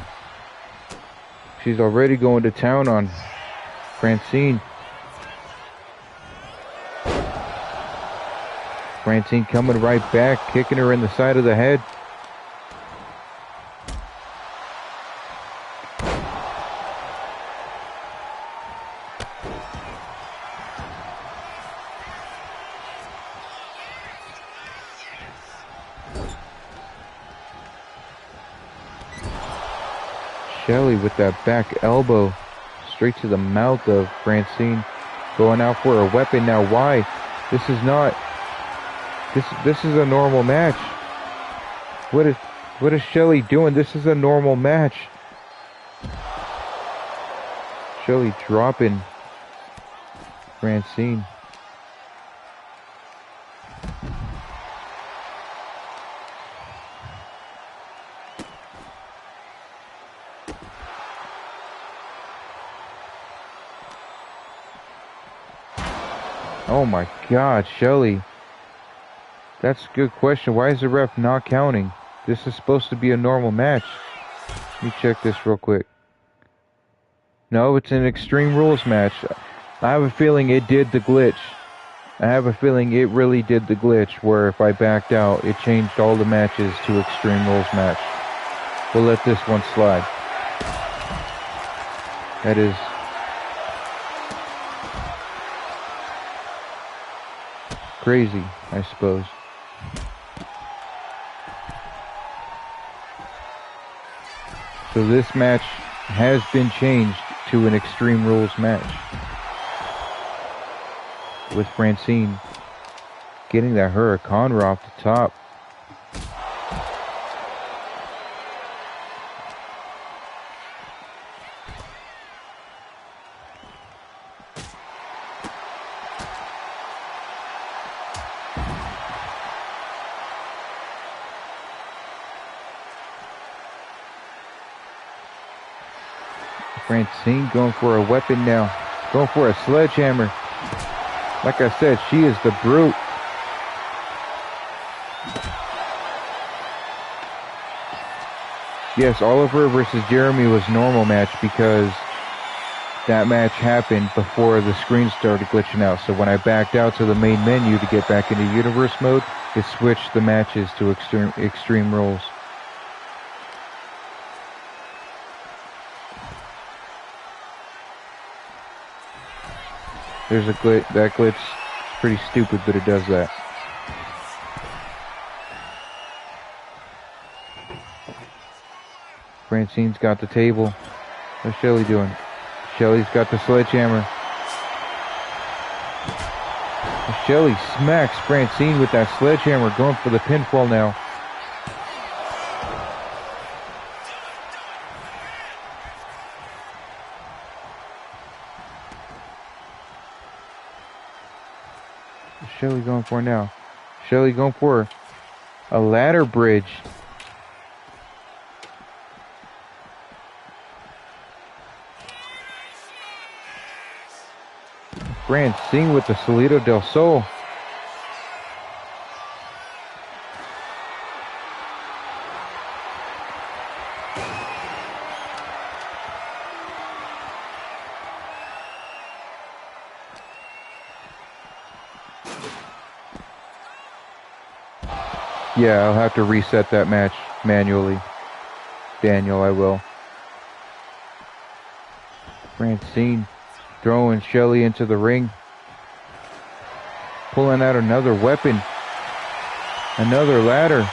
She's already going to town on Francine. Francine coming right back, kicking her in the side of the head. Shelly with that back elbow straight to the mouth of Francine, going out for a weapon. Now why? This is not, this is a normal match. What is Shelly doing? This is a normal match. Shelly dropping Francine. Oh my God, Shelly. That's a good question. Why is the ref not counting? This is supposed to be a normal match. Let me check this real quick. No, it's an Extreme Rules match. I have a feeling it did the glitch. I have a feeling it really did the glitch where if I backed out, it changed all the matches to Extreme Rules match. We'll let this one slide. That is crazy, I suppose. So this match has been changed to an Extreme Rules match, with Francine getting that Hurricanrana off the top. Francine going for a weapon now. Going for a sledgehammer. Like I said, she is the brute. Yes, Oliver versus Jeremy was normal match because that match happened before the screen started glitching out. So when I backed out to the main menu to get back into universe mode, it switched the matches to extreme rules. There's a glitch. That glitch is pretty stupid, but it does that. Francine's got the table. What's Shelly doing? Shelly's got the sledgehammer. Shelly smacks Francine with that sledgehammer, going for the pinfall now. What's Shelly going for now? Shelly going for a ladder bridge. Francine with the Salito del Sol. Yeah, I'll have to reset that match manually. Daniel, I will. Francine throwing Shelly into the ring. Pulling out another weapon. Another ladder.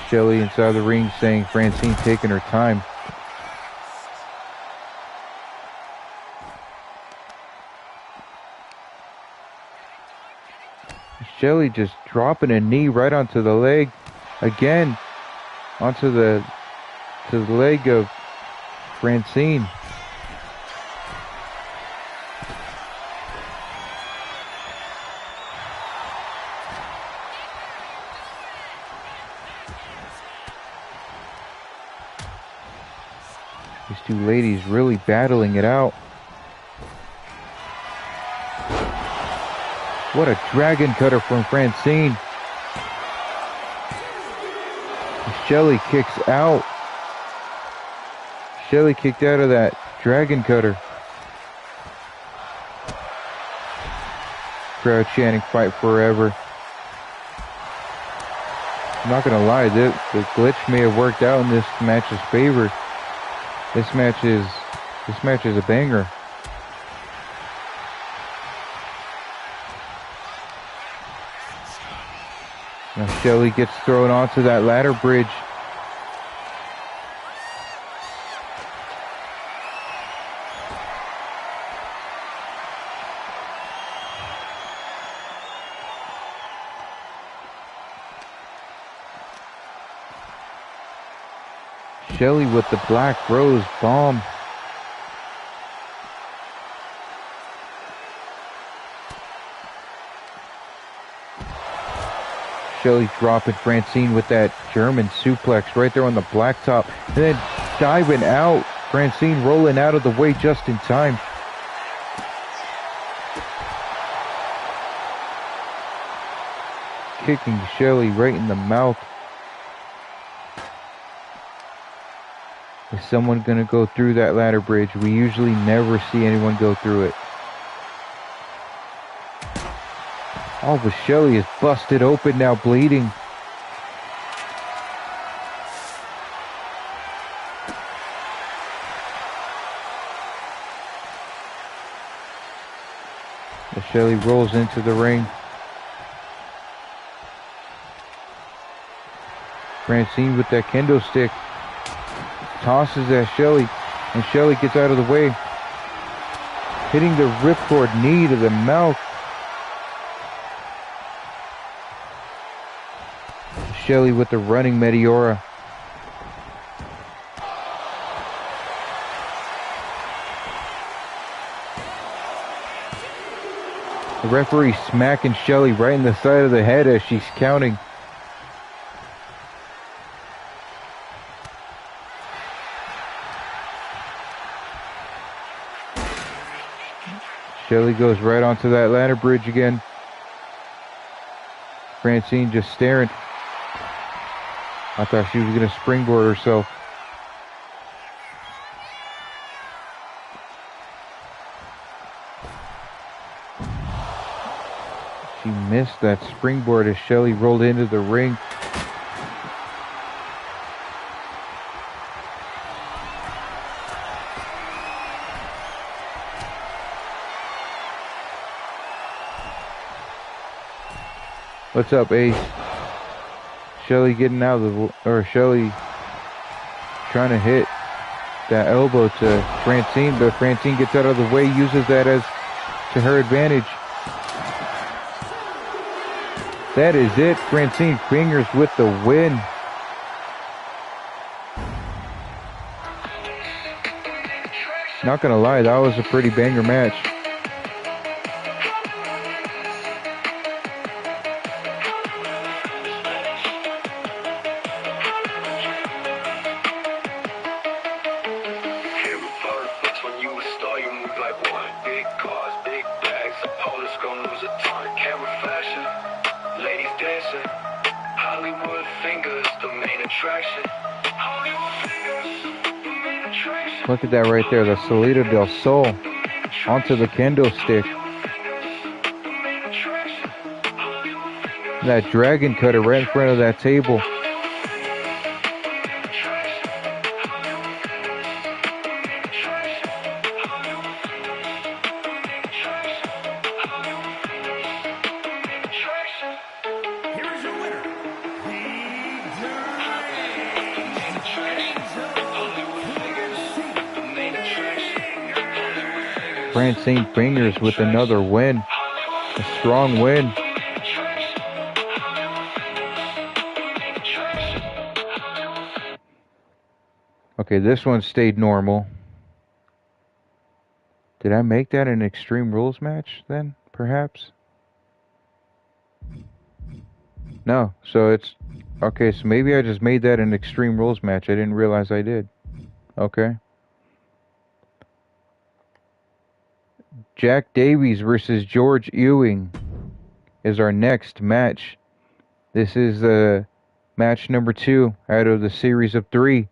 Shelly inside the ring saying Francine taking her time. Shelly just dropping a knee right onto the leg. Again. Onto the leg of Francine. These two ladies really battling it out. What a dragon cutter from Francine. Shelly kicks out. Shelly kicked out of that dragon cutter. Crowd chanting fight forever. I'm not gonna lie, the glitch may have worked out in this match's favor. This match is a banger. Now Shelly gets thrown onto that ladder bridge. Shelly with the Black Rose bomb. Shelly dropping Francine with that German suplex right there on the blacktop. And then diving out. Francine rolling out of the way just in time. Kicking Shelly right in the mouth. Is someone going to go through that ladder bridge? We usually never see anyone go through it. Oh, but Shelly is busted open now, bleeding. As Shelly rolls into the ring. Francine with that kendo stick. Tosses at Shelly, and Shelly gets out of the way. Hitting the ripcord knee to the mouth. Shelly with the running Meteora. The referee smacking Shelly right in the side of the head as she's counting. Shelly goes right onto that ladder bridge again. Francine just staring. I thought she was going to springboard herself. missed that springboard as Shelley rolled into the ring. What's up, Ace? Shelley getting out of the... Or Shelley trying to hit that elbow to Francine, but Francine gets out of the way, uses that as to her advantage. That is it. Francine Fingers with the win. Not gonna lie, that was a pretty banger match. Look at that right there, the Salida del Sol onto the kendo stick. That dragon cutter right in front of that table. Francine Fingers with another win. A strong win. Okay, this one stayed normal. Did I make that an Extreme Rules match then, perhaps? No, so it's... Okay, so maybe I just made that an Extreme Rules match. I didn't realize I did. Okay. Jack Davies versus George Ewing is our next match. This is match number 2 out of the series of 3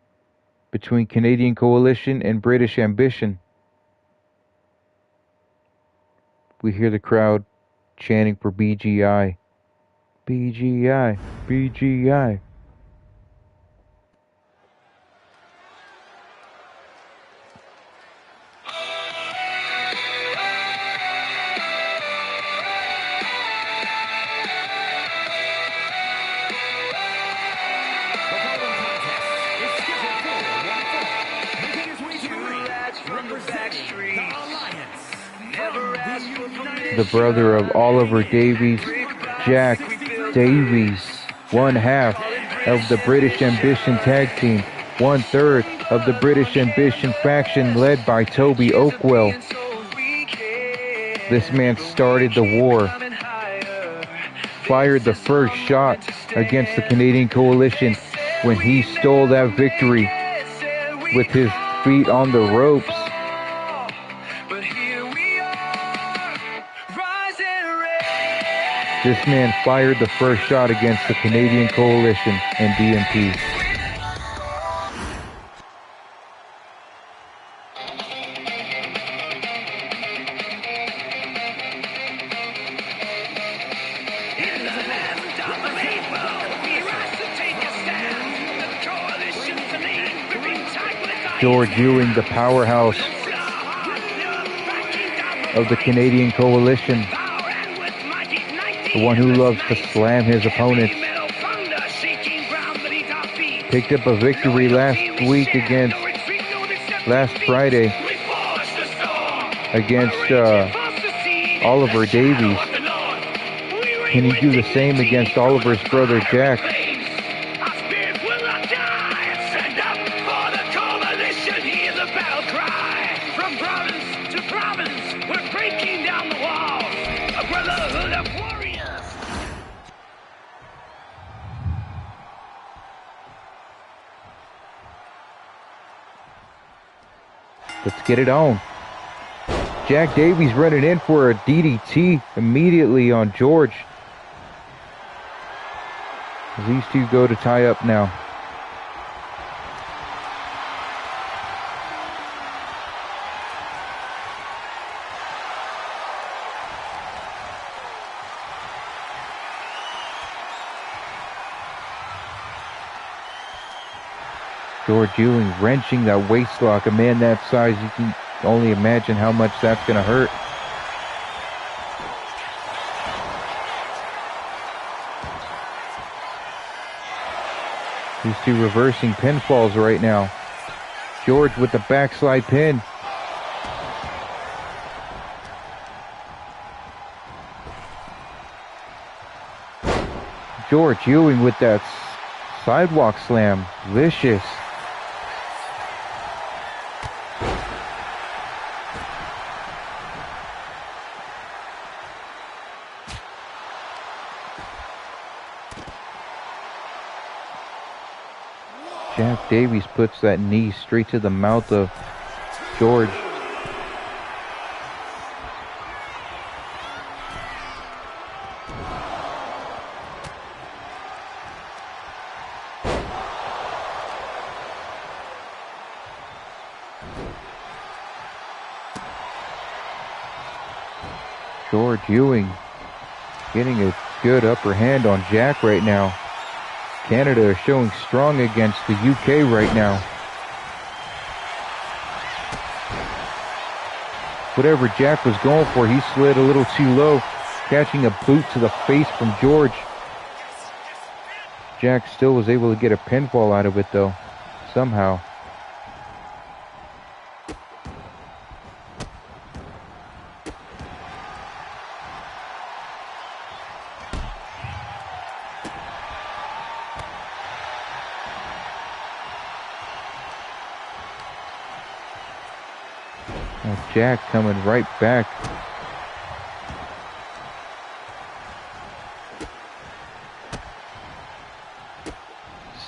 between Canadian Coalition and British Ambition. We hear the crowd chanting for BGI. BGI, BGI. The brother of Oliver Davies, Jack Davies, one half of the British Ambition tag team, 1/3 of the British Ambition faction led by Toby Oakwell. This man started the war, fired the first shot against the Canadian Coalition when he stole that victory with his feet on the ropes. This man fired the first shot against the Canadian Coalition and DMP. George Ewing, the powerhouse of the Canadian Coalition. The one who loves to slam his opponents. Picked up a victory last Friday against Oliver Davies. Can he do the same against Oliver's brother Jack? Let's get it on. Jack Davies running in for a DDT immediately on George. These two go to tie up now. George Ewing wrenching that waist lock. A man that size, you can only imagine how much that's going to hurt. These two reversing pinfalls right now. George with the backslide pin. George Ewing with that sidewalk slam. Vicious. Jack Davies puts that knee straight to the mouth of George. George Ewing getting a good upper hand on Jack right now. Canada is showing strong against the UK right now. Whatever Jack was going for, he slid a little too low, catching a boot to the face from George. Jack still was able to get a pinfall out of it though, somehow. Jack coming right back.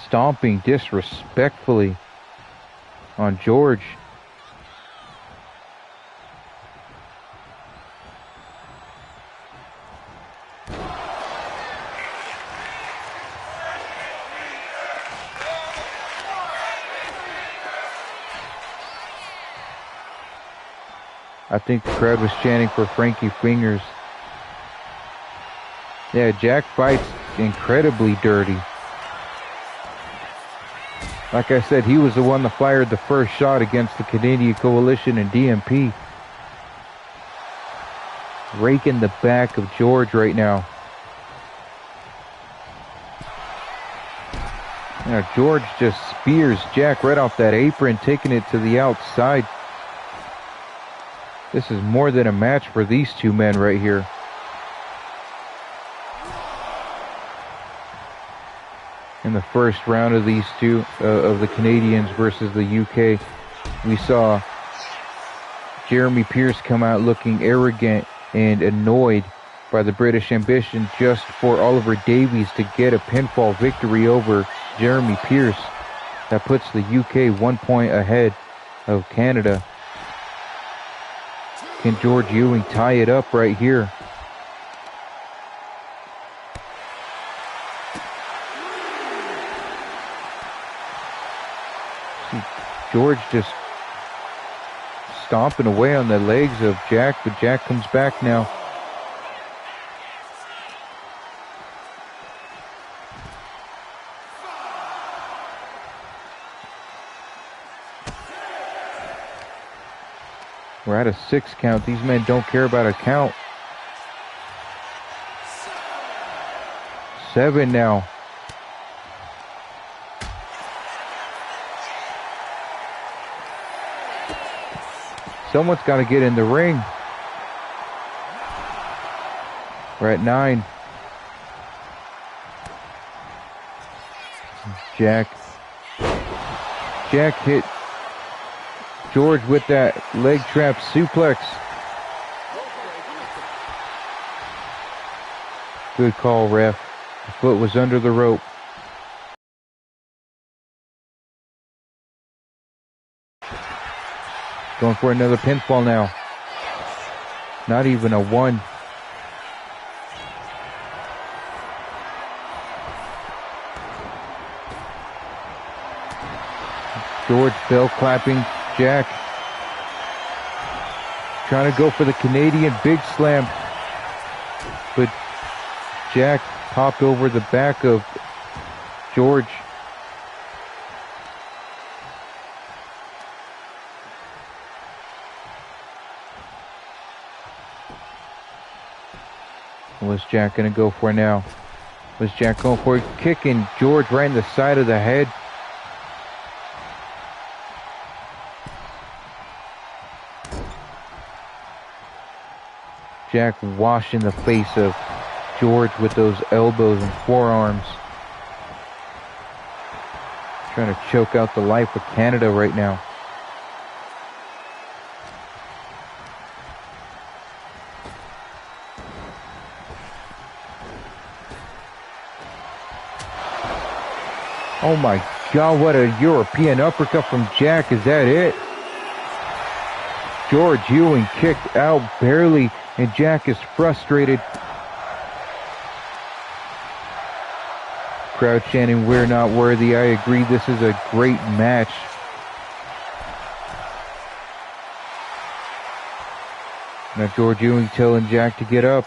Stomping disrespectfully on George. I think the crowd was chanting for Frankie Fingers. Yeah, Jack fights incredibly dirty. Like I said, he was the one that fired the first shot against the Canadian Coalition and DMP. Raking the back of George right now. Now George just spears Jack right off that apron, taking it to the outside. This is more than a match for these two men right here. In the first round of these two, of the Canadians versus the UK, we saw Jeremy Pierce come out looking arrogant and annoyed by the British Ambition just for Oliver Davies to get a pinfall victory over Jeremy Pierce. That puts the UK 1 point ahead of Canada. Can George Ewing tie it up right here? See George just stomping away on the legs of Jack, but Jack comes back now. We're at a 6 count. These men don't care about a count. 7 now. Someone's got to get in the ring. We're at 9. Jack hit George with that leg trap suplex. Good call, ref. The foot was under the rope. Going for another pinfall now. Not even a 1. George bell clapping Jack. Trying to go for the Canadian big slam. But Jack popped over the back of George. What's Jack going to go for now? What's Jack going for? Kicking George right in the side of the head. Jack washing the face of George with those elbows and forearms. Trying to choke out the life of Canada right now. Oh my God, what a European uppercut from Jack. Is that it? George Ewing kicked out barely, and Jack is frustrated. Crowd chanting, "We're not worthy." I agree, this is a great match. Now George Ewing telling Jack to get up.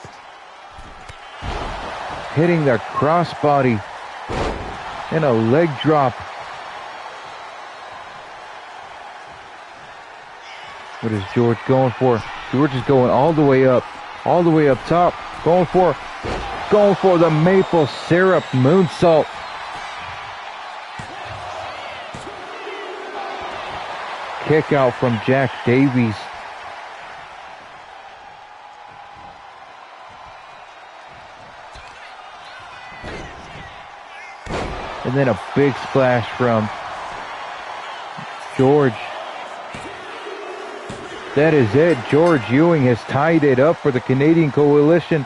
Hitting the crossbody. And a leg drop. What is George going for? George is going all the way up top. Going for the maple syrup moonsault. Kick out from Jack Davies. And then a big splash from George. That is it. George Ewing has tied it up for the Canadian Coalition.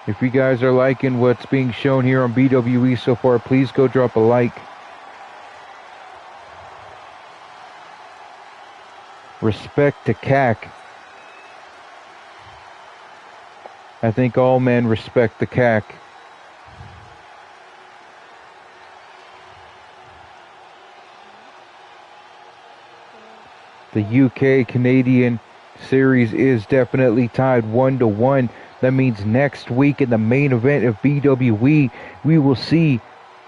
If you guys are liking what's being shown here on BWE so far, please go drop a like. Respect to CAC. I think all men respect the CAC. The UK-Canadian series is definitely tied 1-1. That means next week in the main event of BWE, we will see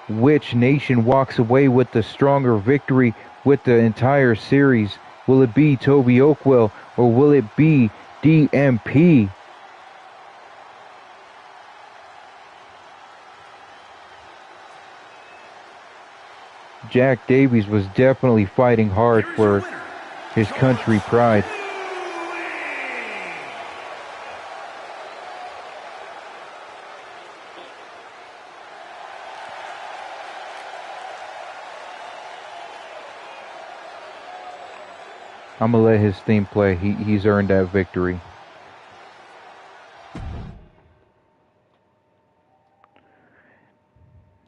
which nation walks away with the stronger victory with the entire series. Will it be Toby Oakwell or will it be DMP? Jack Davies was definitely fighting hard for his country pride. I'm going to let his theme play. He's earned that victory.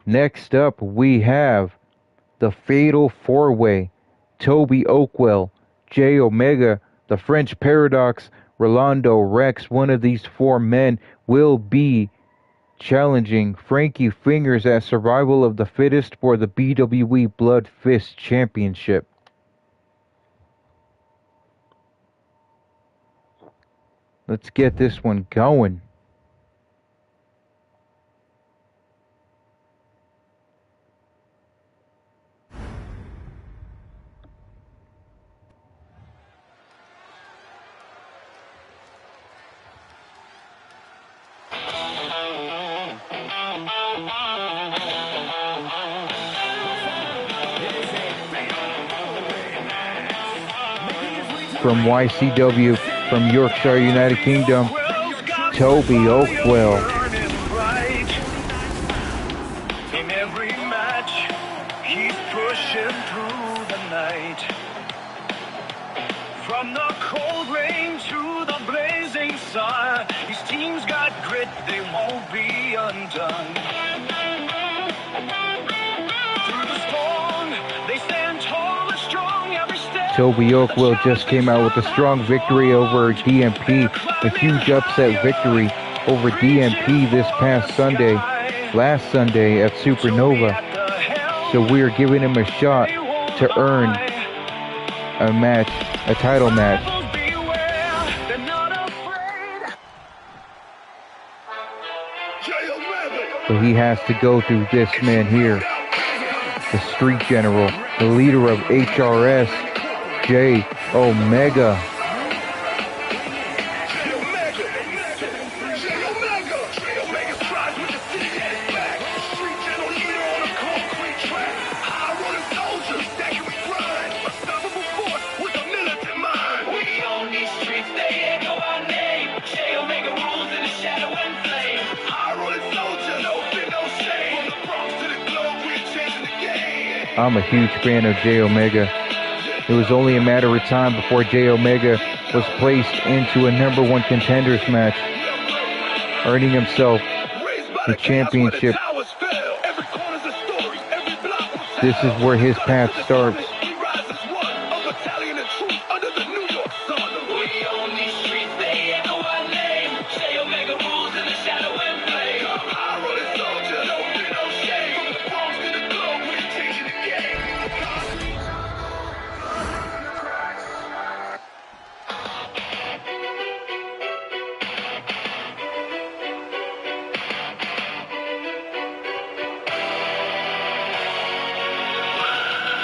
Next up, we have the Fatal 4-Way. Toby Oakwell, J Omega, the French Paradox, Rolando Rex. One of these four men will be challenging Frankie Fingers at Survival of the Fittest for the BWE Blood Fist Championship. Let's get this one going. From YCW, from Yorkshire, United Kingdom, Toby Oakwell. In every match, he's pushing through the night. From the cold rain to the blazing sun, his team's got grit, they won't be undone. Through the storm, they stand tall and strong every step. Toby Oakwell just came out with a strong victory over DMP, a huge upset victory over DMP this past Sunday, last Sunday at Supernova. So we are giving him a shot to earn a match a title match. But he has to go through this man here, the Street General, the leader of HRS, Jay Omega. I'm a huge fan of Jay Omega. It was only a matter of time before Jay Omega was placed into a #1 contenders match, earning himself the championship. This is where his path starts.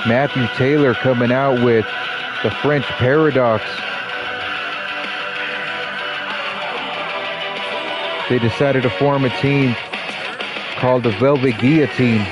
Matthew Taylor coming out with the French Paradox. They decided to form a team called the Velvet Guillotine.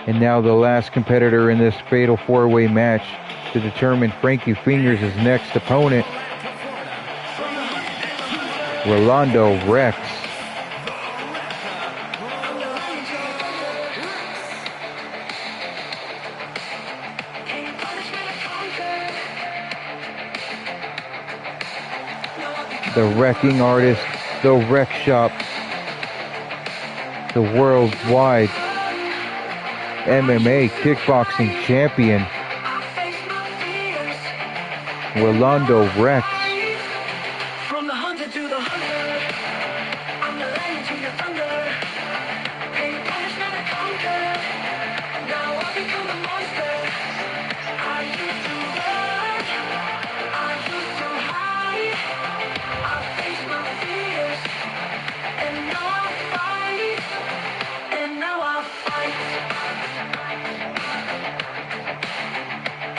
And now the last competitor in this fatal four-way match to determine Frankie Fingers' next opponent, Rolando Rex. The Wrecking Artist, the Wreck Shop, the worldwide MMA kickboxing champion, Rolando Rex. From the hunter to the hunter, I'm the legend to the thunder. Pain, punishment, and conquer. Now I become a monster. I used to run, I used to hide. I face my fears, and now I fight, and now I fight.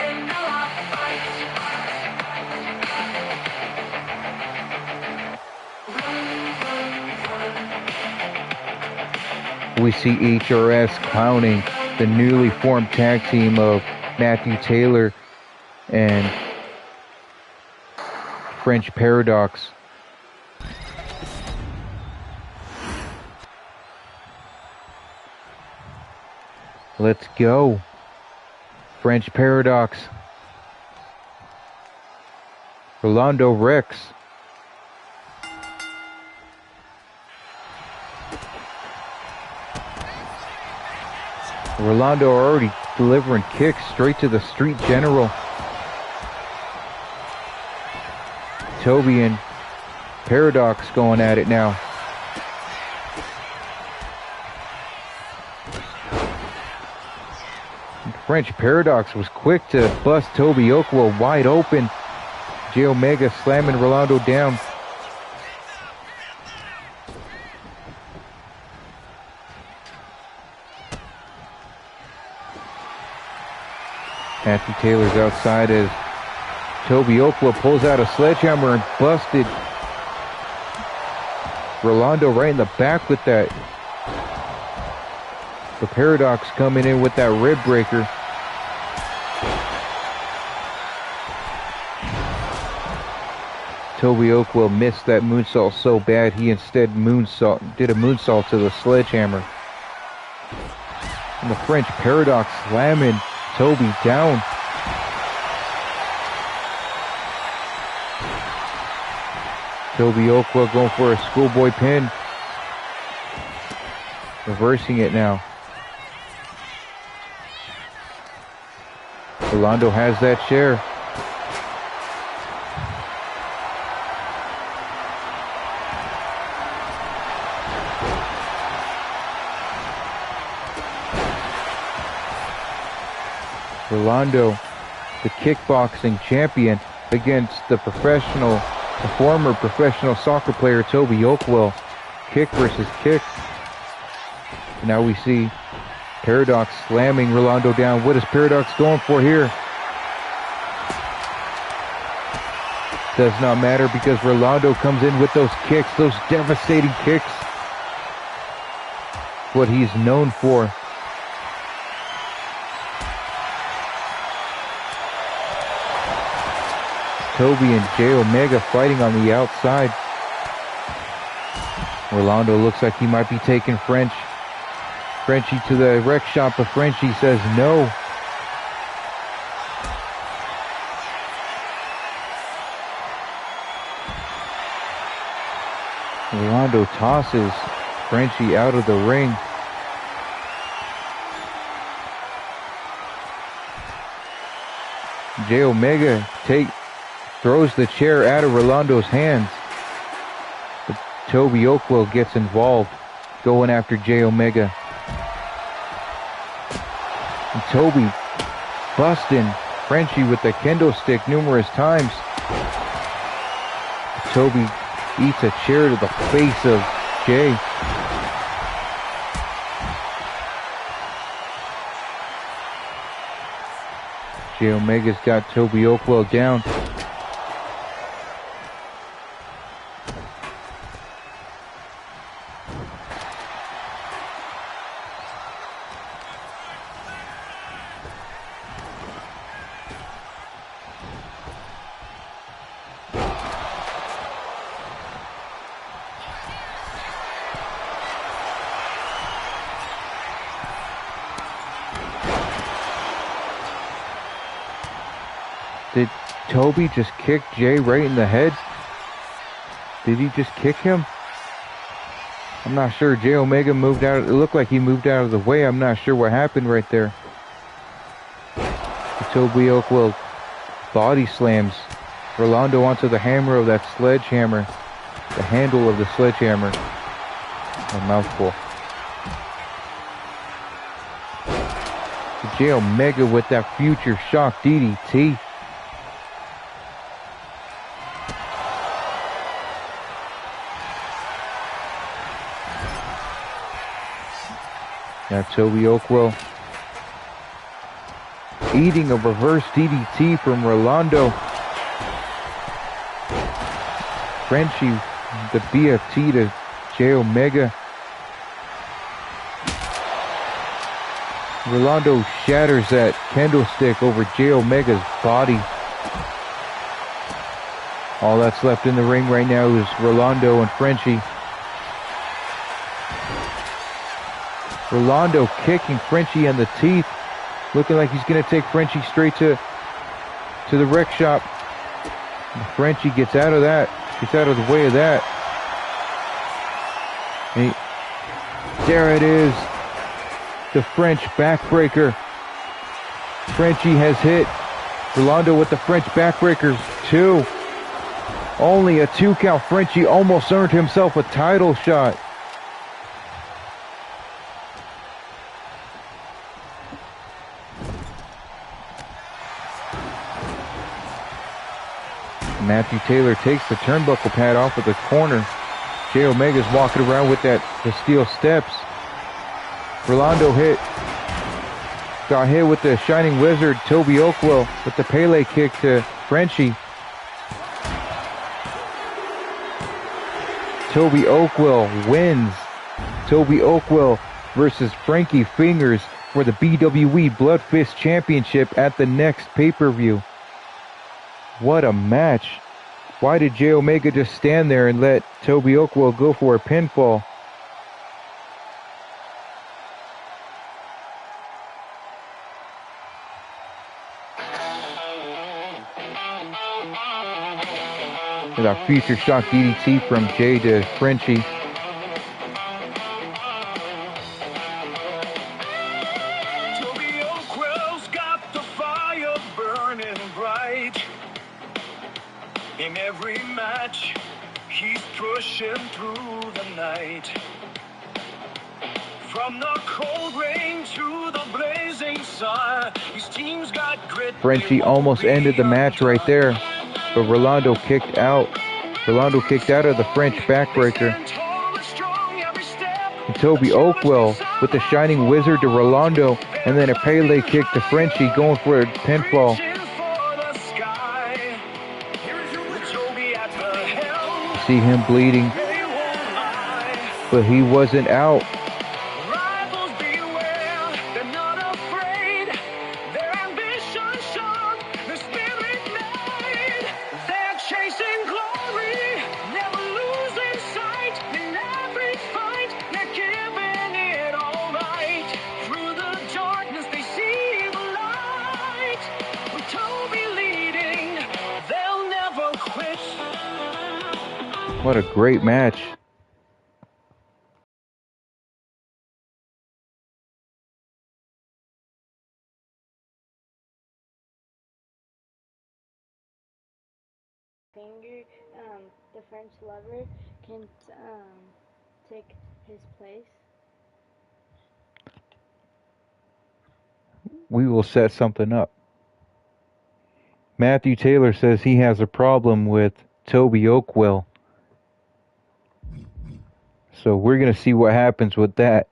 And now I fight. We see HRS clowning the newly formed tag team of Matthew Taylor and French Paradox. Let's go. French Paradox. Rolando Rex. Rolando already delivering kicks straight to the Street General. Toby and Paradox going at it now. French Paradox was quick to bust Toby Okwell wide open. Jay Omega slamming Rolando down. Matthew Taylor's outside as Toby Okwell pulls out a sledgehammer and busted Rolando right in the back with that. The Paradox coming in with that rib breaker. Toby Okwell missed that moonsault so bad he instead did a moonsault to the sledgehammer. And the French Paradox slamming Toby down. Toby Oakwell going for a schoolboy pin. Reversing it now. Rolando has that chair. Rolando, the kickboxing champion, against the former professional soccer player Toby Oakwell. Kick versus kick. Now we see Paradox slamming Rolando down. What is Paradox going for here? Does not matter because Rolando comes in with those kicks, those devastating kicks. What he's known for. Toby and Jay Omega fighting on the outside. Rolando looks like he might be taking Frenchie to the rec shop, but Frenchie says no. Rolando tosses Frenchie out of the ring. Jay Omega throws the chair out of Rolando's hands. But Toby Oakwell gets involved, going after Jay Omega. And Toby busting Frenchie with the kendo stick numerous times. Toby eats a chair to the face of Jay. Jay Omega's got Toby Oakwell down. Did Toby just kick Jay right in the head? Did he just kick him? I'm not sure. Jay Omega moved out. It looked like he moved out of the way. I'm not sure what happened right there. Toby Oakwell body slams Rolando onto the hammer of that sledgehammer. The handle of the sledgehammer. A mouthful. Jay Omega with that future shock DDT. Now Toby Oakwell eating a reverse DDT from Rolando. Frenchie, the BFT to Jay Omega. Rolando shatters that kendo stick over Jay Omega's body. All that's left in the ring right now is Rolando and Frenchie. Rolando kicking Frenchie in the teeth. Looking like he's going to take Frenchie straight to the rec shop. And Frenchie gets out of that. Gets out of the way of that. There it is. The French backbreaker. Frenchie has hit Rolando with the French backbreakers. 2. Only a 2 count. Frenchie almost earned himself a title shot. Matthew Taylor takes the turnbuckle pad off of the corner. Jay Omega's walking around with the steel steps. Rolando got hit with the Shining Wizard. Toby Oakwell with the Pele kick to Frenchie. Toby Oakwell wins. Toby Oakwell versus Frankie Fingers for the BWE Blood Fist Championship at the next pay-per-view. What a match. Why did Jay Omega just stand there and let Toby Oakwell go for a pinfall? With our future shock DDT from Jay to Frenchie. In every match, he's pushing through the night. From the cold rain to the blazing sun, his team's got grit. Frenchie almost ended the match right there, but Rolando kicked out. Rolando kicked out of the French backbreaker. And Toby Oakwell with the Shining Wizard to Rolando, and then a Pele kick to Frenchie, going for a pinfall. See him bleeding, but he wasn't out. What a great match. Finger, the French lover can take his place. We will set something up. Matthew Taylor says he has a problem with Toby Oakwell. So we're going to see what happens with that.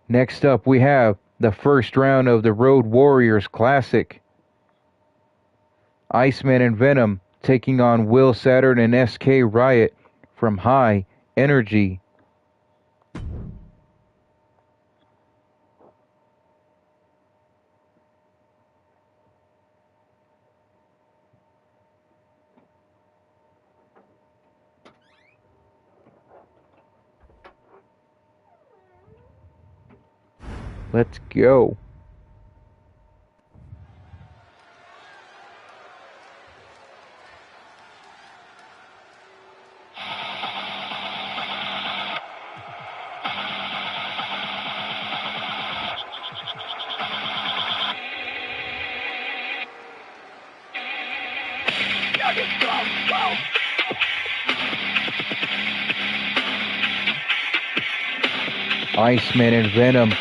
Next up, we have the first round of the Road Warriors Classic. Iceman and Venom taking on Will Saturn and SK Riot from High Energy. Let's go. Iceman and Venom,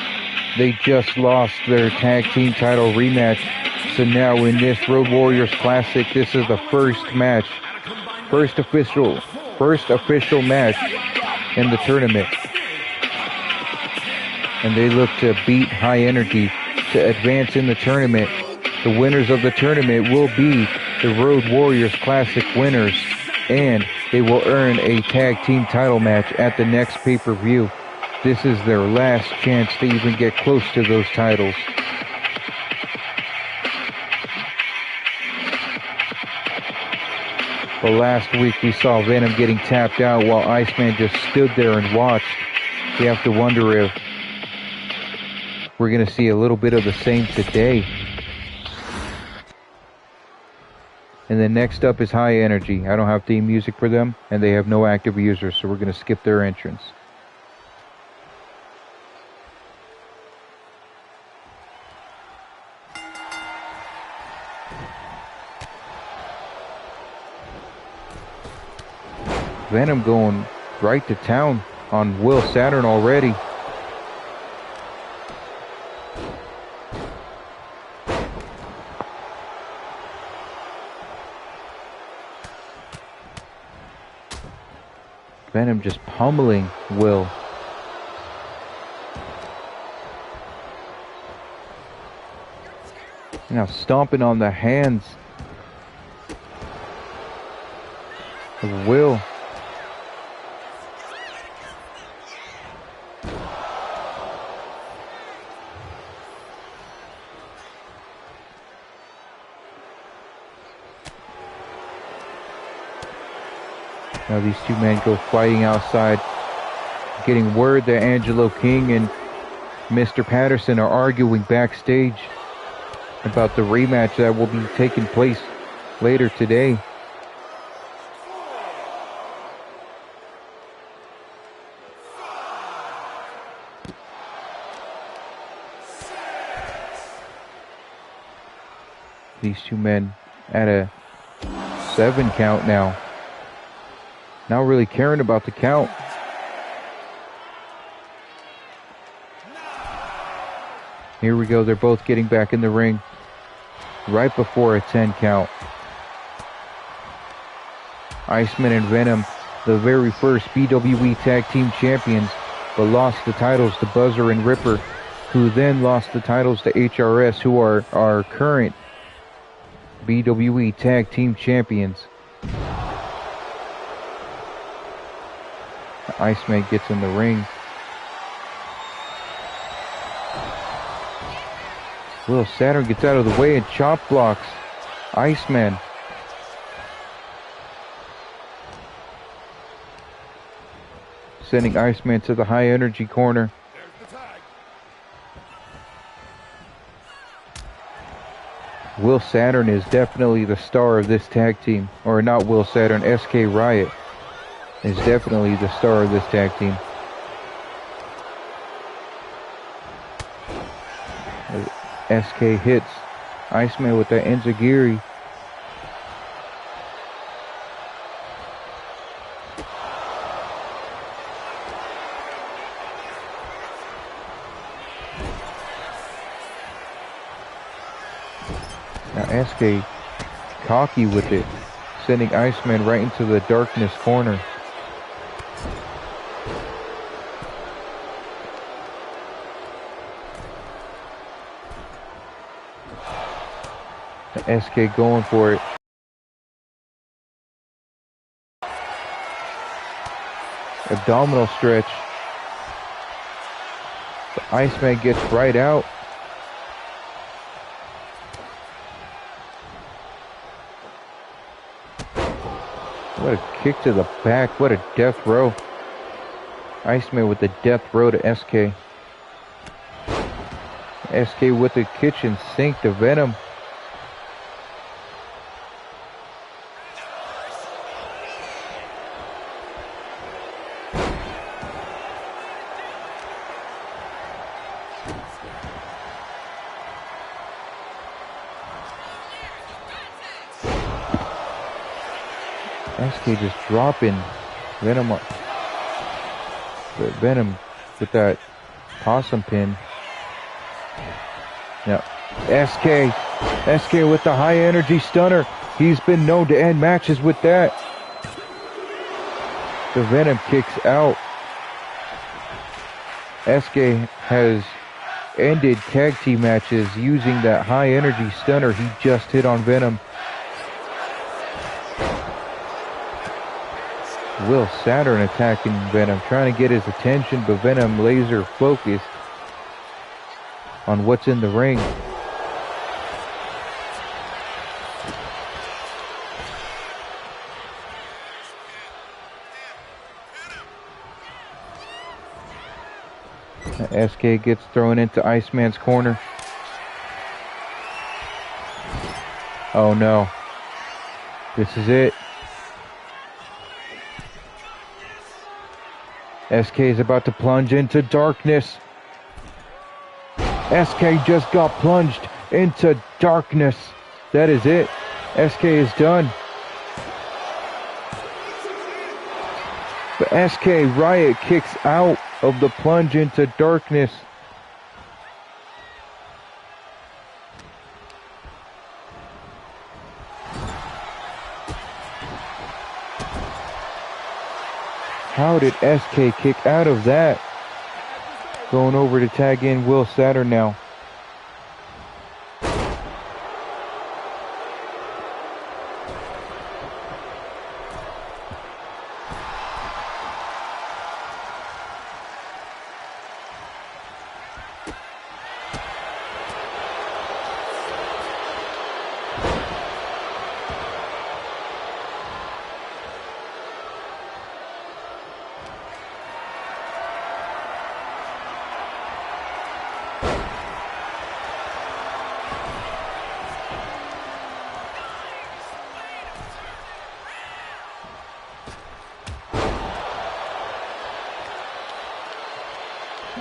they just lost their tag team title rematch. So now in this Road Warriors Classic, this is the first match, first official match in the tournament. And they look to beat High Energy to advance in the tournament. The winners of the tournament will be the Road Warriors Classic winners, and they will earn a tag team title match at the next pay-per-view. This is their last chance to even get close to those titles. But last week we saw Venom getting tapped out while Iceman just stood there and watched. We have to wonder if we're going to see a little bit of the same today. And then next up is High Energy. I don't have theme music for them, and they have no active users, so we're going to skip their entrance. Venom going right to town on Will Saturn already. Venom just pummeling Will. Now stomping on the hands of Will. Now these two men go fighting outside, getting word that Angelo King and Mr. Patterson are arguing backstage. about the rematch that will be taking place later today. These two men at a 7 count now. Not really caring about the count. Here we go. They're both getting back in the ring right before a 10 count. Iceman and Venom, the very first BWE Tag Team Champions, but lost the titles to Buzzer and Ripper, who then lost the titles to HRS, who are our current BWE Tag Team Champions. The Iceman gets in the ring. Will Saturn gets out of the way and chop blocks Iceman. Sending Iceman to the high energy corner. Will Saturn is definitely the star of this tag team. Or not Will Saturn, SK Riot is definitely the star of this tag team. SK hits Iceman with that enziguri. Now SK cocky with it, sending Iceman right into the darkness corner. SK going for it. Abdominal stretch. The Iceman gets right out. What a kick to the back. What a death row. Iceman with the death row to SK. SK with the kitchen sink to Venom. SK just dropping Venom up. Venom with that possum pin. Now SK with the high energy stunner. He's been known to end matches with that. The Venom kicks out. SK has ended tag team matches using that high energy stunner he just hit on Venom. Will Saturn attacking Venom, trying to get his attention, but Venom laser focused on what's in the ring. SK gets thrown into Iceman's corner. Oh no. This is it. SK is about to plunge into darkness. SK just got plunged into darkness. That is it. SK is done. But SK Riot kicks out of the plunge into darkness. How did SK kick out of that? Going over to tag in Will Saturn now.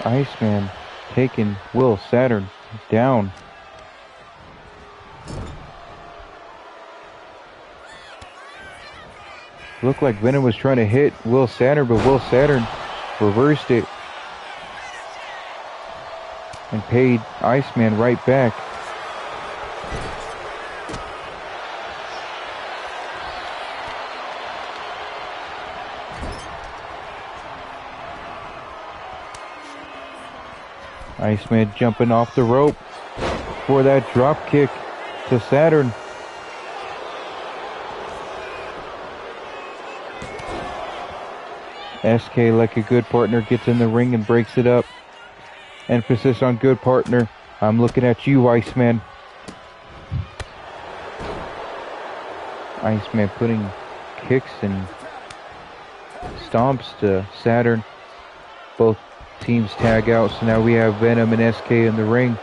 Iceman taking Will Saturn down. Looked like Venom was trying to hit Will Saturn, but Will Saturn reversed it and paid Iceman right back. Iceman jumping off the rope for that drop kick to Saturn. SK, like a good partner, gets in the ring and breaks it up. Emphasis on good partner. I'm looking at you, Iceman. Iceman putting kicks and stomps to Saturn. Both teams tag out, so now we have Venom and SK in the ring.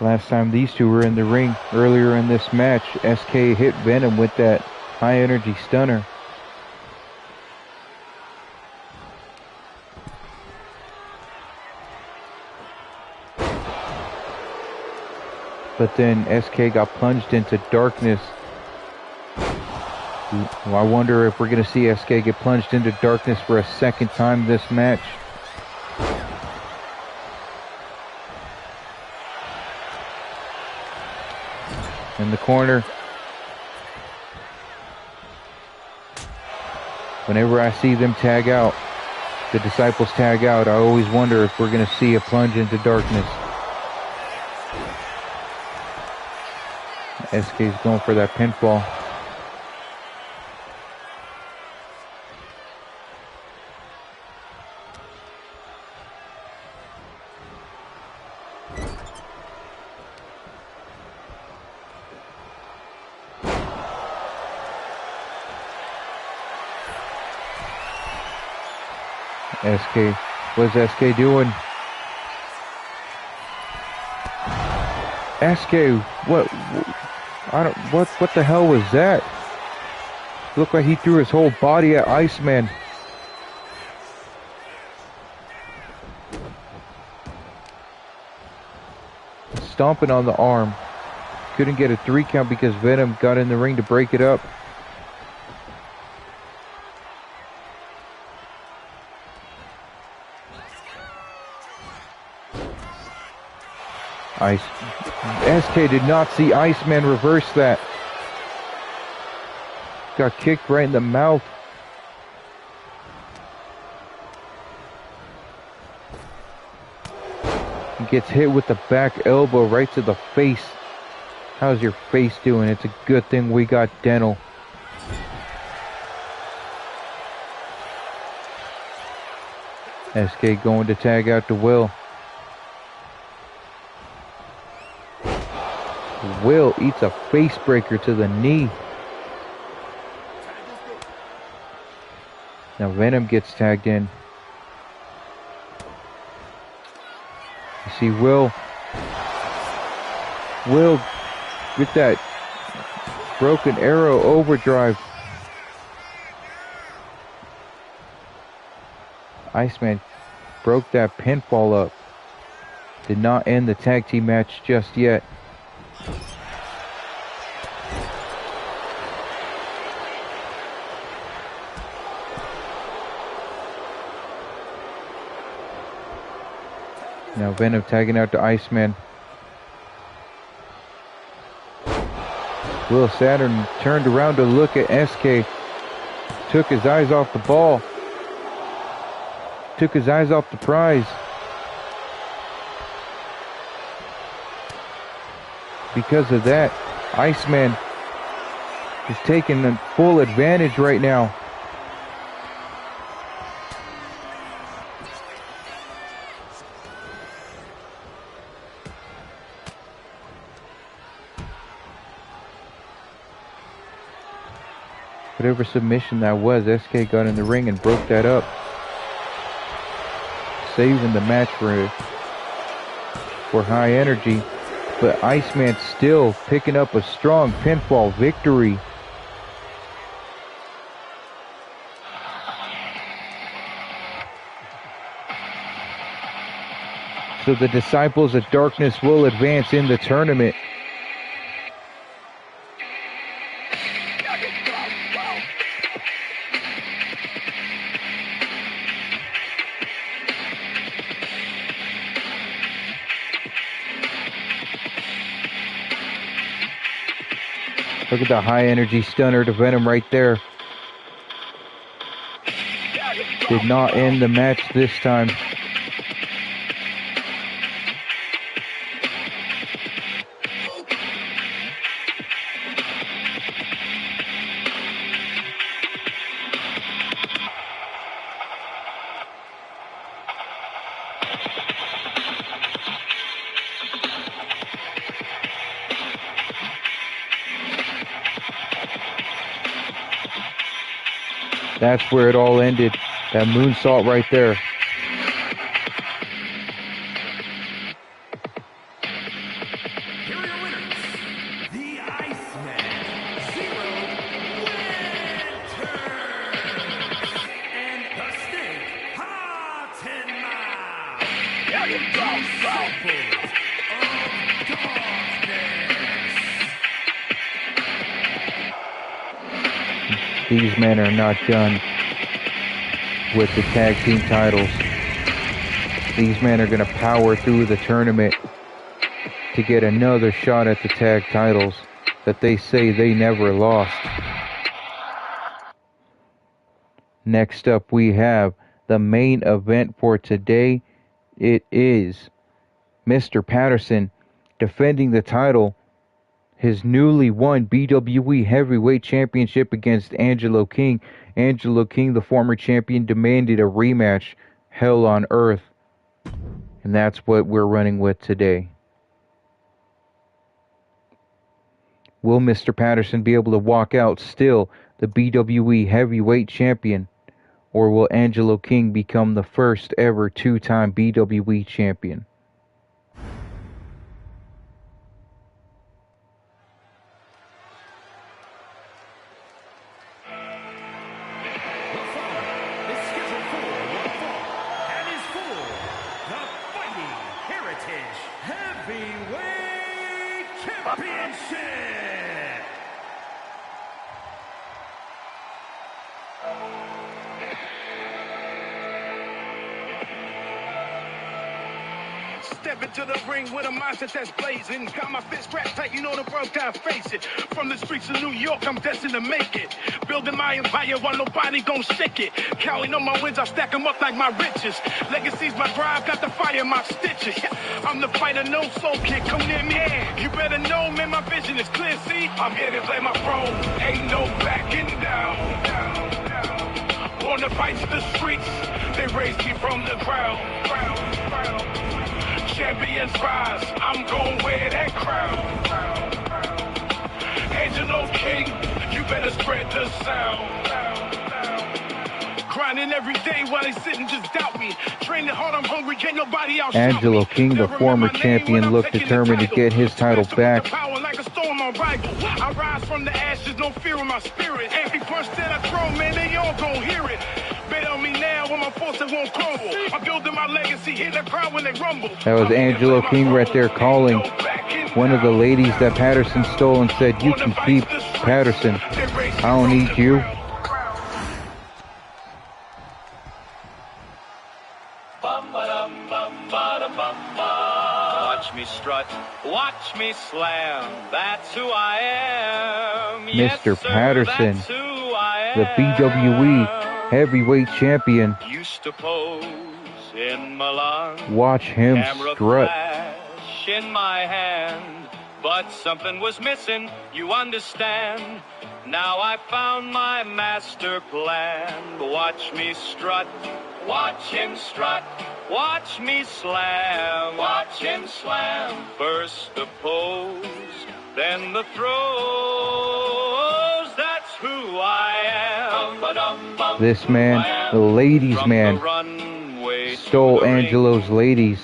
Last time these two were in the ring, earlier in this match, SK hit Venom with that high energy stunner. But then SK got plunged into darkness. Well, I wonder if we're going to see SK get plunged into darkness for a second time this match. In the corner. Whenever I see them tag out, the Disciples tag out, I always wonder if we're going to see a plunge into darkness. SK's going for that pinfall. SK, what's SK doing? SK, what the hell was that? Looked like he threw his whole body at Iceman. Stomping on the arm. Couldn't get a 3 count because Venom got in the ring to break it up. SK did not see Iceman reverse that. Got kicked right in the mouth. He gets hit with the back elbow right to the face. How's your face doing? It's a good thing we got dental. SK going to tag out to Will. Will eats a face breaker to the knee. Now Venom gets tagged in. You see Will with that broken arrow overdrive. Iceman broke that pinfall up. Did not end the tag team match just yet. Now Venom tagging out to Iceman. Will Saturn turned around to look at SK. Took his eyes off the ball. Took his eyes off the prize. Because of that, Iceman is taking full advantage right now. Whatever submission that was, SK got in the ring and broke that up. Saving the match for high energy. But Iceman still picking up a strong pinfall victory. So the Disciples of Darkness will advance in the tournament. Look at the high energy stunner to Venom right there. Did not end the match this time. That's where it all ended. That moonsault right there. Here are your winners. The Iceman, Zero Winters, and the Snake, Hot and Mild. Disciples of Darkness. These men are not done with the tag team titles. These men are going to power through the tournament to get another shot at the tag titles that they say they never lost. Next up, we have the main event for today. It is Mr. Patterson defending the title, his newly won BWE Heavyweight Championship against Angelo King. Angelo King, the former champion, demanded a rematch, Hell on Earth. And that's what we're running with today. Will Mr. Patterson be able to walk out still the BWE Heavyweight Champion? Or will Angelo King become the first ever two-time BWE champion? Step into the ring with a mindset that's blazing. Got my fist strapped tight, you know the world can't face it. From the streets of New York, I'm destined to make it. Building my empire while nobody gon' shake it. Counting on my wins, I stack them up like my riches. Legacy's my drive, got the fire in my stitches. I'm the fighter, no soul kid, come near me. You better know, man, my vision is clear, see? I'm here to play my role, ain't no backing down. Wanna fight to the streets, they raised me from the ground. Champions rise, I'm gon' wear that crown. Angelo King, you better spread the sound. Grinding every day while they sit and just doubt me. Training hard, I'm hungry, can't nobody out. Angelo King, the former champion, looked determined to get his title back. I rise from the ashes, no fear in my spirit. Every punch that I throw, man, they all gon' hear it. Bet on me now when my forces won't crumble. I'm building my legacy, hear the crowd when they rumble. That was Angelo King right there calling one of the ladies that Patterson stole and said, "You can keep Patterson. I don't need you." Watch me strut, watch me slam, that's who I am. Mr. Yes, sir, Patterson, that's who I the am. BWE Heavyweight Champion. Used to pose in Milan. Watch him Camera strut. flash in my hand, but something was missing, you understand. Now I found my master plan. Watch me strut, watch him strut. Watch me slam, watch him slam. First the pose, then the throws. That's who I am. This man, the ladies' man, stole Angelo's ladies,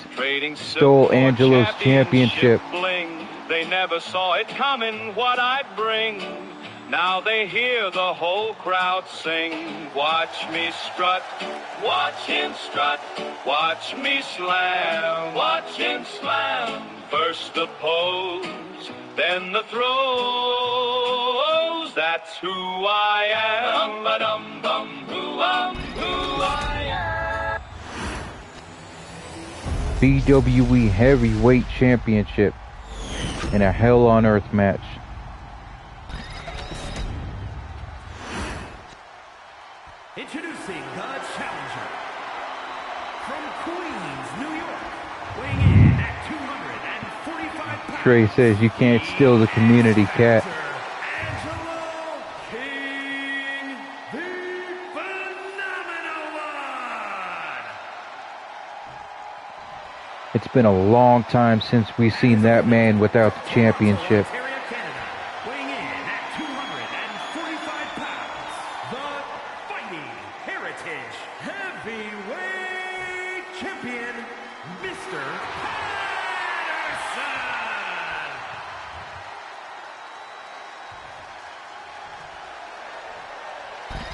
stole Angelo's championship. They never saw it coming, what I'd bring. Now they hear the whole crowd sing. Watch me strut, watch him strut, watch me slam, watch him slam. First the pose, then the throws. That's who I am. Dum-ba-dum-bum, who I am. BWE Heavyweight Championship in a Hell on Earth match. Introducing the challenger from Queens, New York, weighing in at 245 pounds. Trey says you can't steal the community, cat. Angelo King, the phenomenal one. It's been a long time since we've seen that man without the championship. Ontario, Canada, weighing in at 245 pounds, the Fighting Heritage Heavyweight Champion, Mr. Patterson.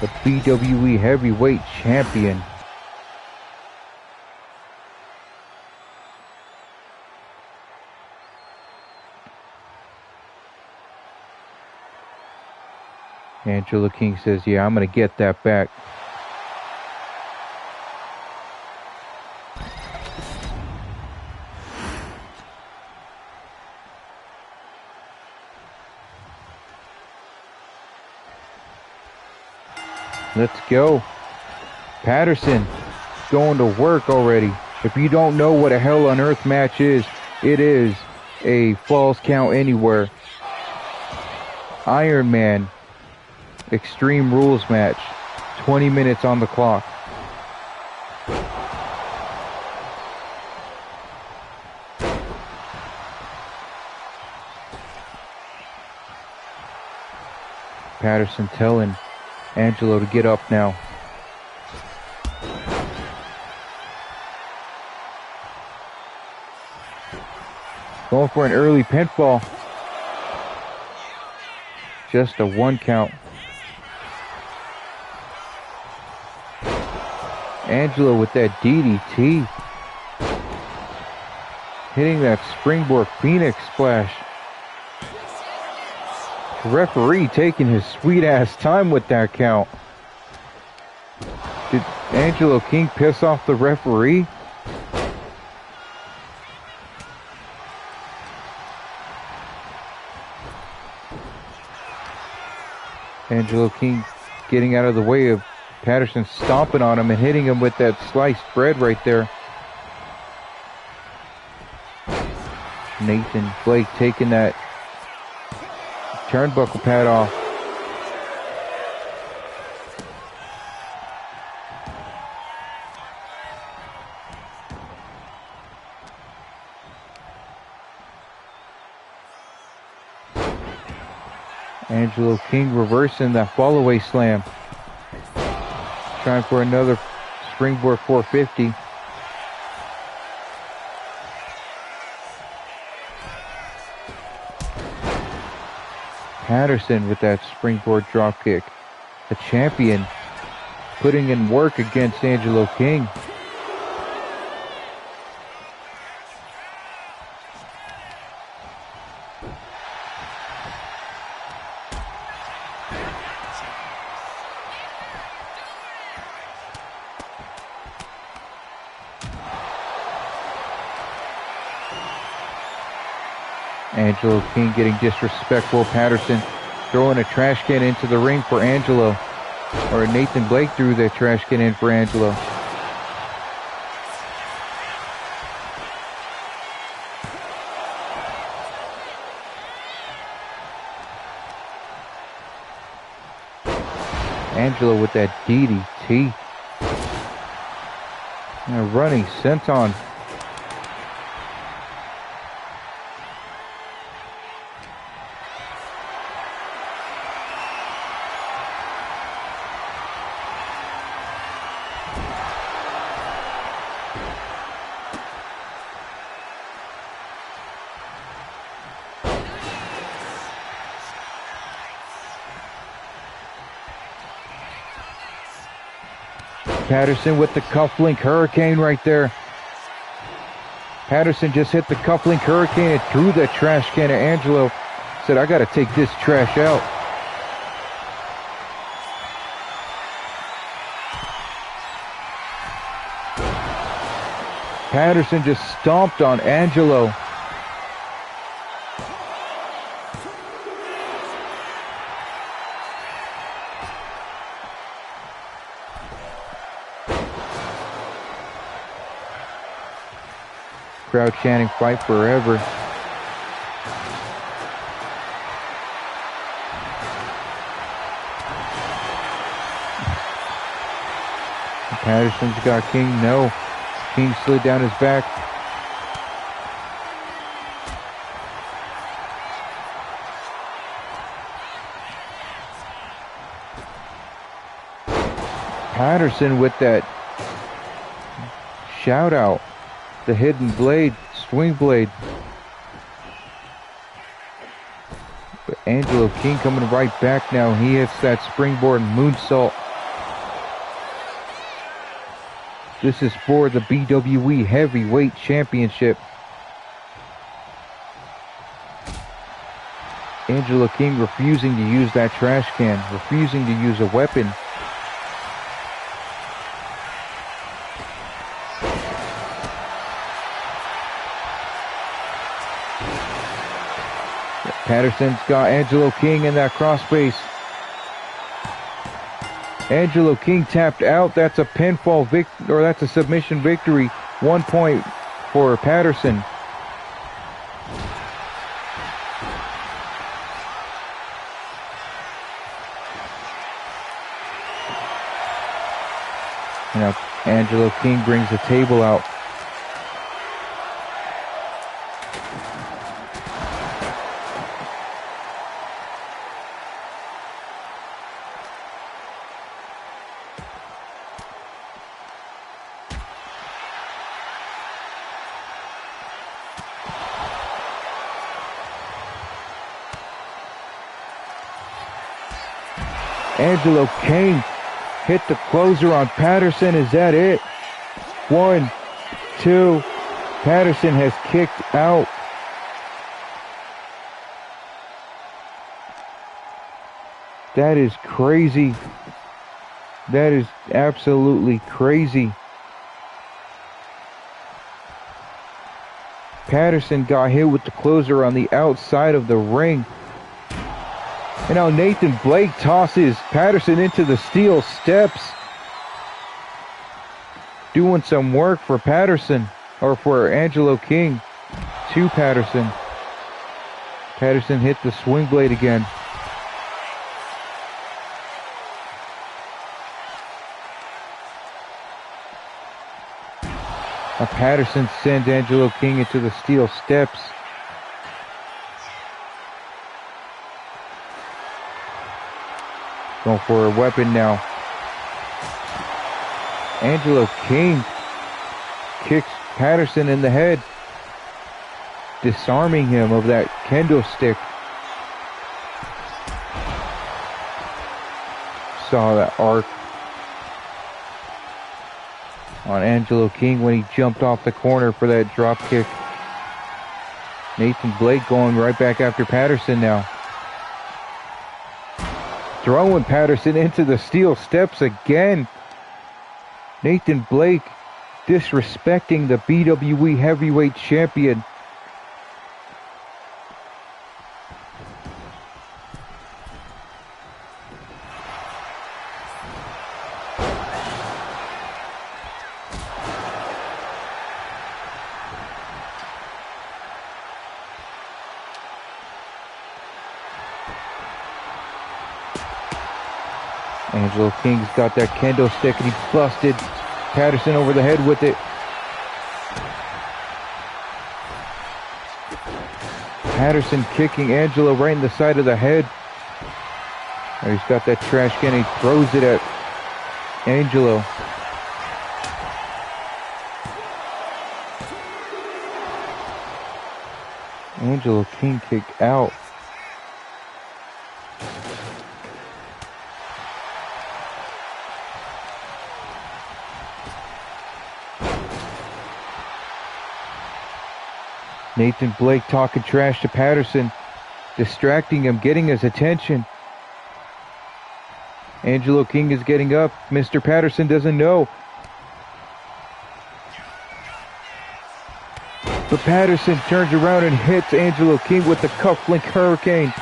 The BWE Heavyweight Champion. Angelo King says, yeah, I'm going to get that back. Let's go. Patterson going to work already. If you don't know what a Hell on Earth match is, it is a Falls Count Anywhere Iron Man Extreme Rules match. 20 minutes on the clock. Patterson telling Angelo to get up now. Going for an early pinfall. Just a 1 count. Angelo with that DDT. Hitting that springboard Phoenix splash. The referee taking his sweet ass time with that count. Did Angelo King piss off the referee? Angelo King getting out of the way of Patterson, stomping on him and hitting him with that sliced bread right there. Nathan Blake taking that turnbuckle pad off. Angelo King reversing that fallaway slam. Trying for another springboard 450. Patterson with that springboard drop kick. The champion putting in work against Angelo King. Angelo King getting disrespectful. Patterson throwing a trash can into the ring for Angelo. Or Nathan Blake threw the trash can in for Angelo. Angelo with that DDT. And a running senton. Patterson with the cufflink hurricane right there. Patterson just hit the cufflink hurricane and threw that trash can at Angelo. Said, I gotta take this trash out. Patterson just stomped on Angelo. Crowd chanting, fight forever. Patterson's got King. No. King slid down his back. Patterson with that shout out. The hidden blade, swing blade. But Angelo King coming right back now. He hits that springboard moonsault. This is for the BWE Heavyweight Championship. Angelo King refusing to use that trash can, refusing to use a weapon. Patterson's got Angelo King in that crossface. Angelo King tapped out. That's a pinfall or that's a submission victory. 1 point for Patterson. Now Angelo King brings the table out. Angelo King hit the closer on Patterson. Is that it? 1, 2. Patterson has kicked out. That is crazy. That is absolutely crazy. Patterson got hit with the closer on the outside of the ring. And now Nathan Blake tosses Patterson into the steel steps. Doing some work for Patterson, or for Angelo King to Patterson. Patterson hit the swing blade again. Now Patterson sends Angelo King into the steel steps. Going for a weapon now. Angelo King kicks Patterson in the head, disarming him of that kendo stick. Saw that arc on Angelo King when he jumped off the corner for that drop kick. Nathan Blake going right back after Patterson now. Throwing Patterson into the steel steps again. Nathan Blake disrespecting the BWE Heavyweight Champion. Angelo King's got that kendo stick and he busted Patterson over the head with it. Patterson kicking Angelo right in the side of the head. He's got that trash can, he throws it at Angelo. Angelo King kicked out. Nathan Blake talking trash to Patterson, distracting him, getting his attention. Angelo King is getting up. Mr. Patterson doesn't know. But Patterson turns around and hits Angelo King with the cufflink hurricane.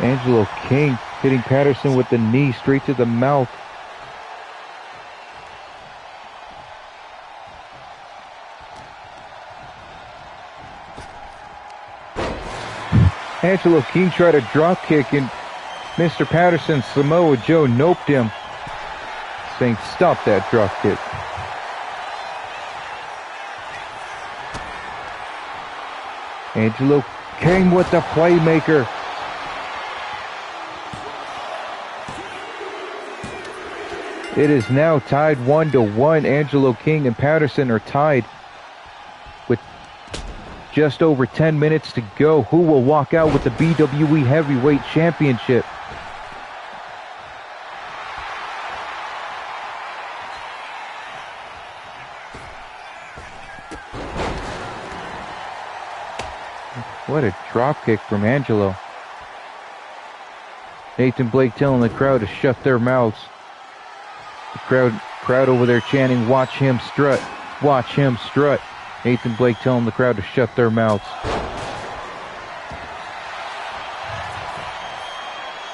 Angelo King hitting Patterson with the knee straight to the mouth. Angelo King tried a drop kick and Mr. Patterson, Samoa Joe, noped him, saying, "Stop that drop kick." Angelo King with the playmaker. It is now tied 1-1. Angelo King and Patterson are tied with just over 10 minutes to go. Who will walk out with the BWE Heavyweight Championship? What a drop kick from Angelo. Nathan Blake telling the crowd to shut their mouths. The crowd over there chanting, "Watch him strut, watch him strut." Nathan Blake telling the crowd to shut their mouths.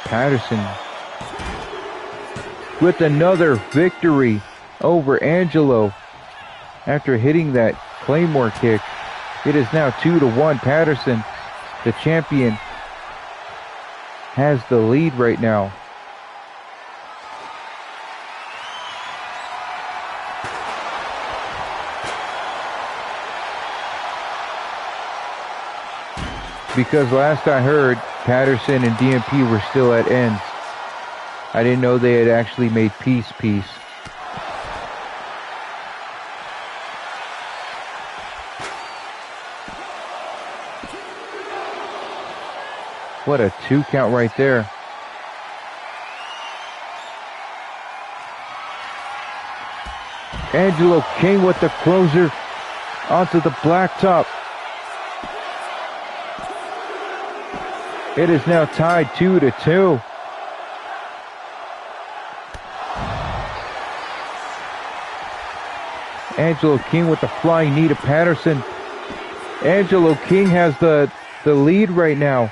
Patterson with another victory over Angelo after hitting that Claymore kick. It is now 2-1. Patterson, the champion, has the lead right now. Because last I heard, Patterson and DMP were still at ends. I didn't know they had actually made peace. What a 2 count right there. Angelo King with the closer onto the blacktop. It is now tied 2-2. Angelo King with the flying knee to Patterson. Angelo King has the lead right now.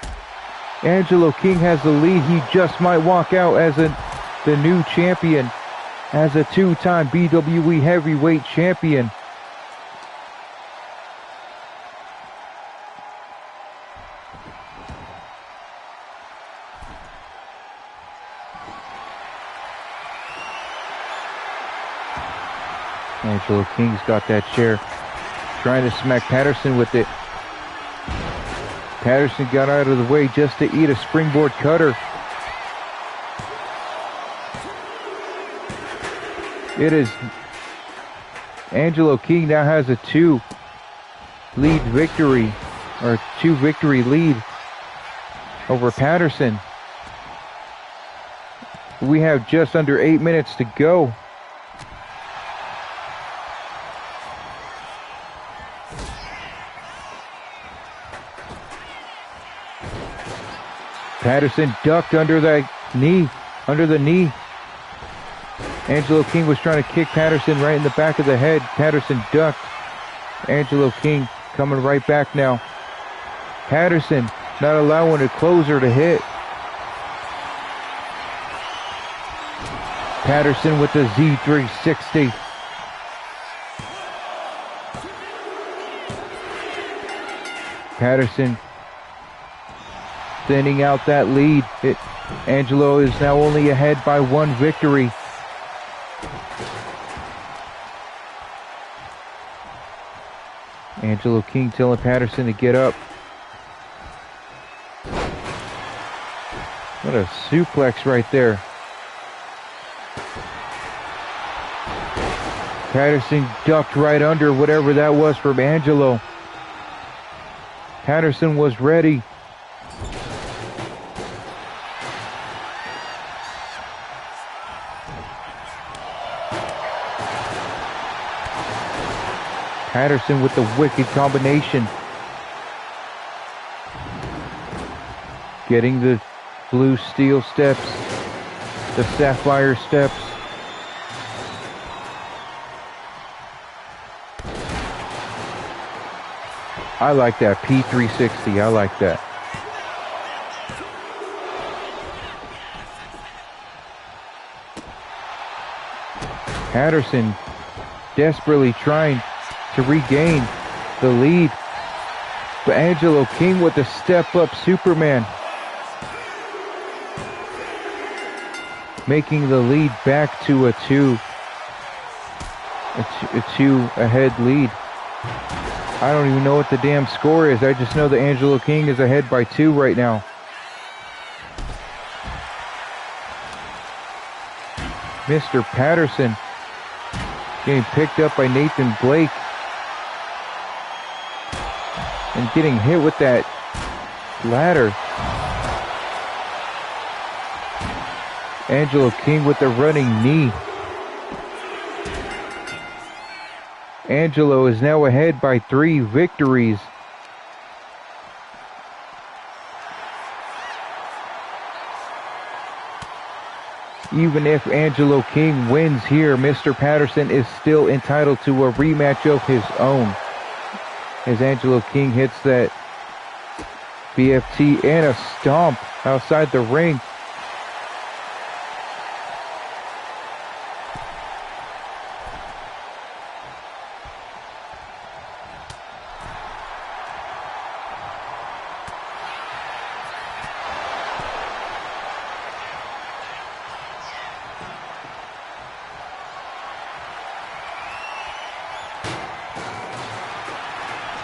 Angelo King has the lead. He just might walk out as the new champion, as a 2-time BWE Heavyweight Champion. Angelo King's got that chair, trying to smack Patterson with it. Patterson got out of the way just to eat a springboard cutter. It is Angelo King now has a 2 victory lead over Patterson. We have just under 8 minutes to go. Patterson ducked under the knee. Angelo King was trying to kick Patterson right in the back of the head. Patterson ducked. Angelo King coming right back now. Patterson not allowing a closer to hit. Patterson with the Z360. Patterson thinning out that lead. Angelo is now only ahead by 1 victory. Angelo King telling Patterson to get up. What a suplex right there. Patterson ducked right under whatever that was from Angelo. Patterson was ready. Patterson with the wicked combination. Getting the blue steel steps, the sapphire steps. I like that P360. I like that. Patterson desperately trying to regain the lead. But Angelo King with the step up Superman. Making the lead back to a two ahead lead. I don't even know what the damn score is. I just know that Angelo King is ahead by 2 right now. Mr. Patterson getting picked up by Nathan Blake. And getting hit with that ladder. Angelo King with the running knee. Angelo is now ahead by 3 victories. Even if Angelo King wins here, Mr. Patterson is still entitled to a rematch of his own. As Angelo King hits that BFT and a stomp outside the ring.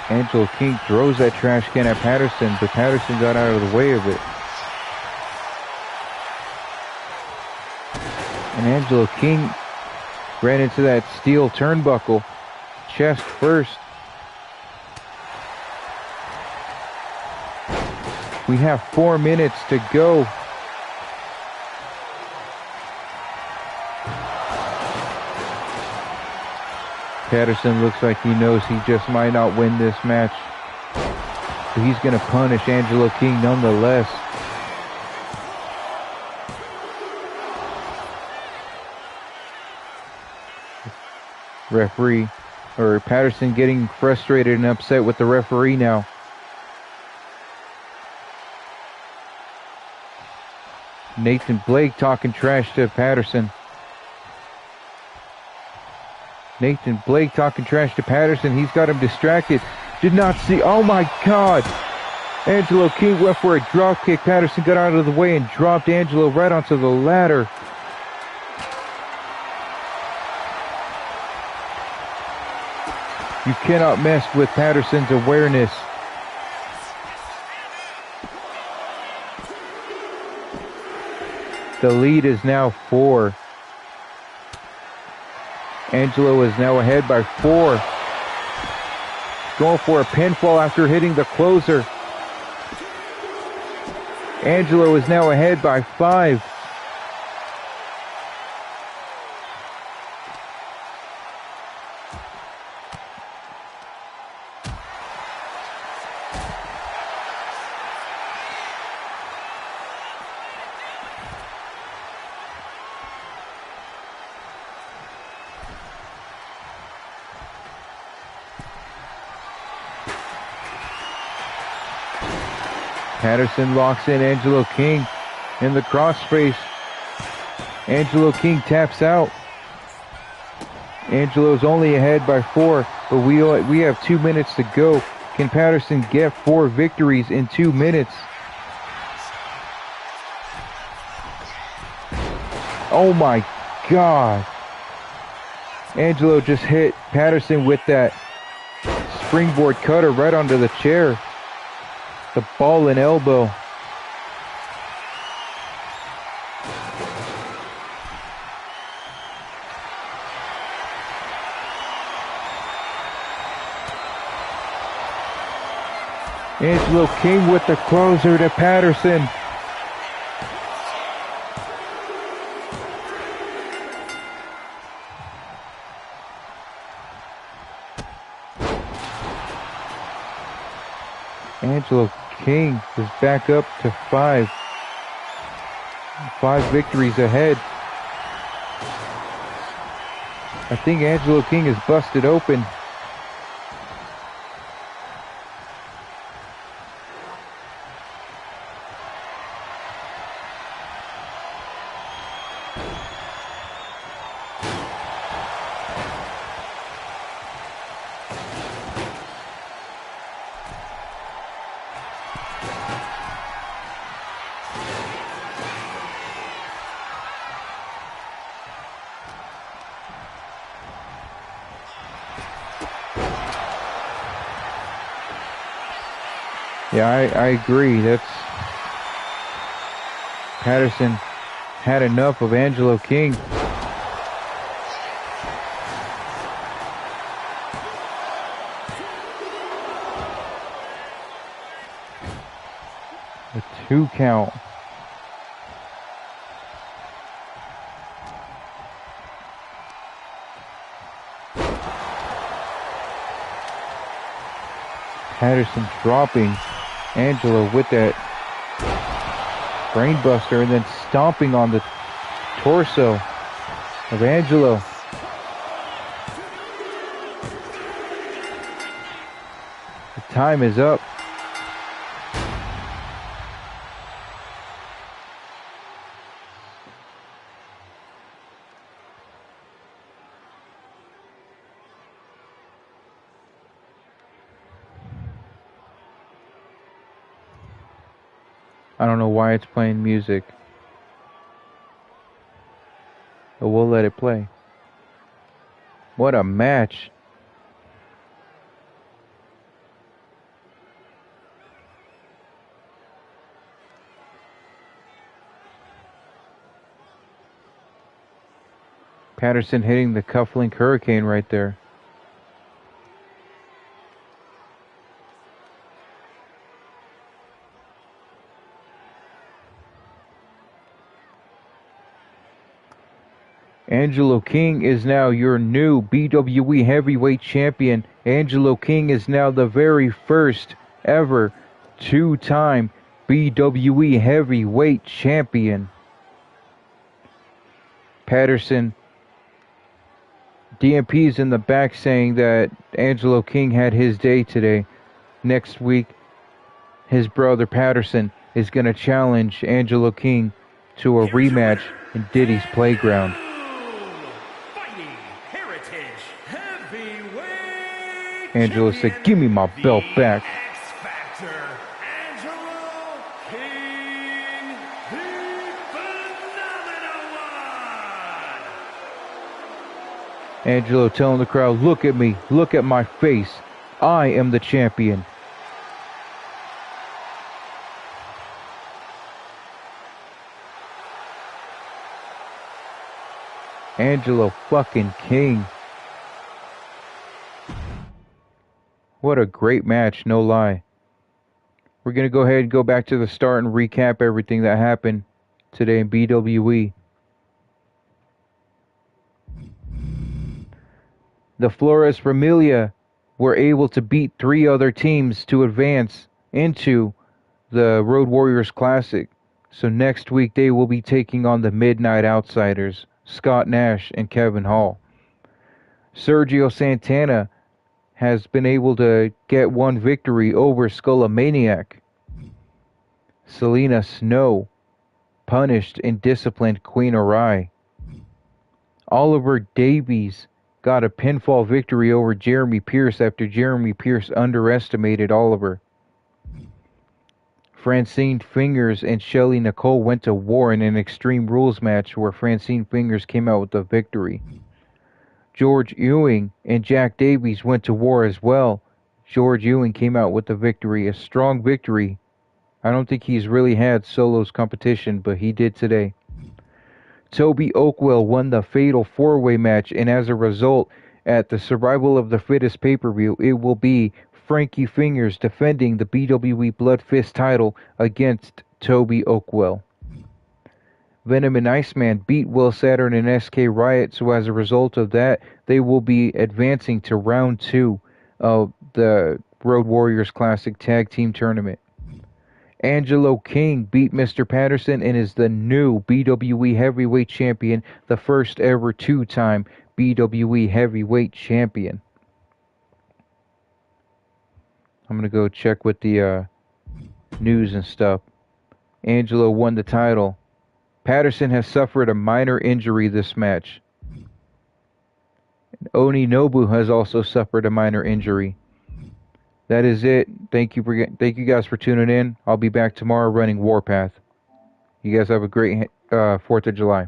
Angelo King throws that trash can at Patterson, but Patterson got out of the way of it. And Angelo King ran into that steel turnbuckle, chest first. We have 4 minutes to go. Patterson looks like he knows he just might not win this match. But he's going to punish Angelo King nonetheless. Referee, or Patterson getting frustrated and upset with the referee now. Nathan Blake talking trash to Patterson. Nathan Blake talking trash to Patterson. He's got him distracted. Did not see. Oh my God. Angelo King went for a drop kick. Patterson got out of the way and dropped Angelo right onto the ladder. You cannot mess with Patterson's awareness. The lead is now 4. Angelo is now ahead by 4. Going for a pinfall after hitting the closer. Angelo is now ahead by 5. Patterson locks in Angelo King in the crossface. Angelo King taps out. Angelo's only ahead by 4, but we have 2 minutes to go. Can Patterson get 4 victories in 2 minutes? Oh my God. Angelo just hit Patterson with that springboard cutter right onto the chair. The ball and elbow. Angelo King with the closer to Patterson. Angelo King is back up to 5. 5 victories ahead. I think Angelo King is busted open. Yeah, I agree. Patterson had enough of Angelo King. A 2 count. Patterson dropping Angelo with that brainbuster and then stomping on the torso of Angelo. The time is up. I don't know why it's playing music, but we'll let it play. What a match. Patterson hitting the cufflink hurricane right there. Angelo King is now your new BWE heavyweight champion. Angelo King is now the very first ever 2-time BWE heavyweight champion. Patterson, DMP's in the back saying that Angelo King had his day today. Next week, his brother Patterson is going to challenge Angelo King to a rematch in Diddy's Playground. Angelo said, "Give me my belt back." Angelo telling the crowd, "Look at me, look at my face. I am the champion." Angelo fucking King. What a great match, no lie. We're going to go ahead and go back to the start and recap everything that happened today in BWE. The Flores Familia were able to beat 3 other teams to advance into the Road Warriors Classic. So next week they will be taking on the Midnight Outsiders, Scott Nash and Kevin Hall. Sergio Santana has been able to get 1 victory over Skullomaniac. Selena Snow punished and disciplined Queen Arai. Oliver Davies got a pinfall victory over Jeremy Pierce after Jeremy Pierce underestimated Oliver. Francine Fingers and Shelly Nicole went to war in an Extreme Rules match where Francine Fingers came out with the victory. George Ewing and Jack Davies went to war as well. George Ewing came out with the victory, a strong victory. I don't think he's really had solos competition, but he did today. Toby Oakwell won the Fatal 4-Way match, and as a result, at the Survival of the Fittest pay-per-view, it will be Frankie Fingers defending the BWE Blood Fist title against Toby Oakwell. Venom and Iceman beat Will Saturn and SK Riot, so as a result of that, they will be advancing to round 2 of the Road Warriors Classic Tag Team Tournament. Angelo King beat Mr. Patterson and is the new BWE Heavyweight Champion, the first ever two-time BWE Heavyweight Champion. I'm going to go check with the news and stuff. Angelo won the title. Patterson has suffered a minor injury this match. Oni Nobu has also suffered a minor injury. That is it. Thank you guys for tuning in. I'll be back tomorrow running Warpath. You guys have a great 4th of July.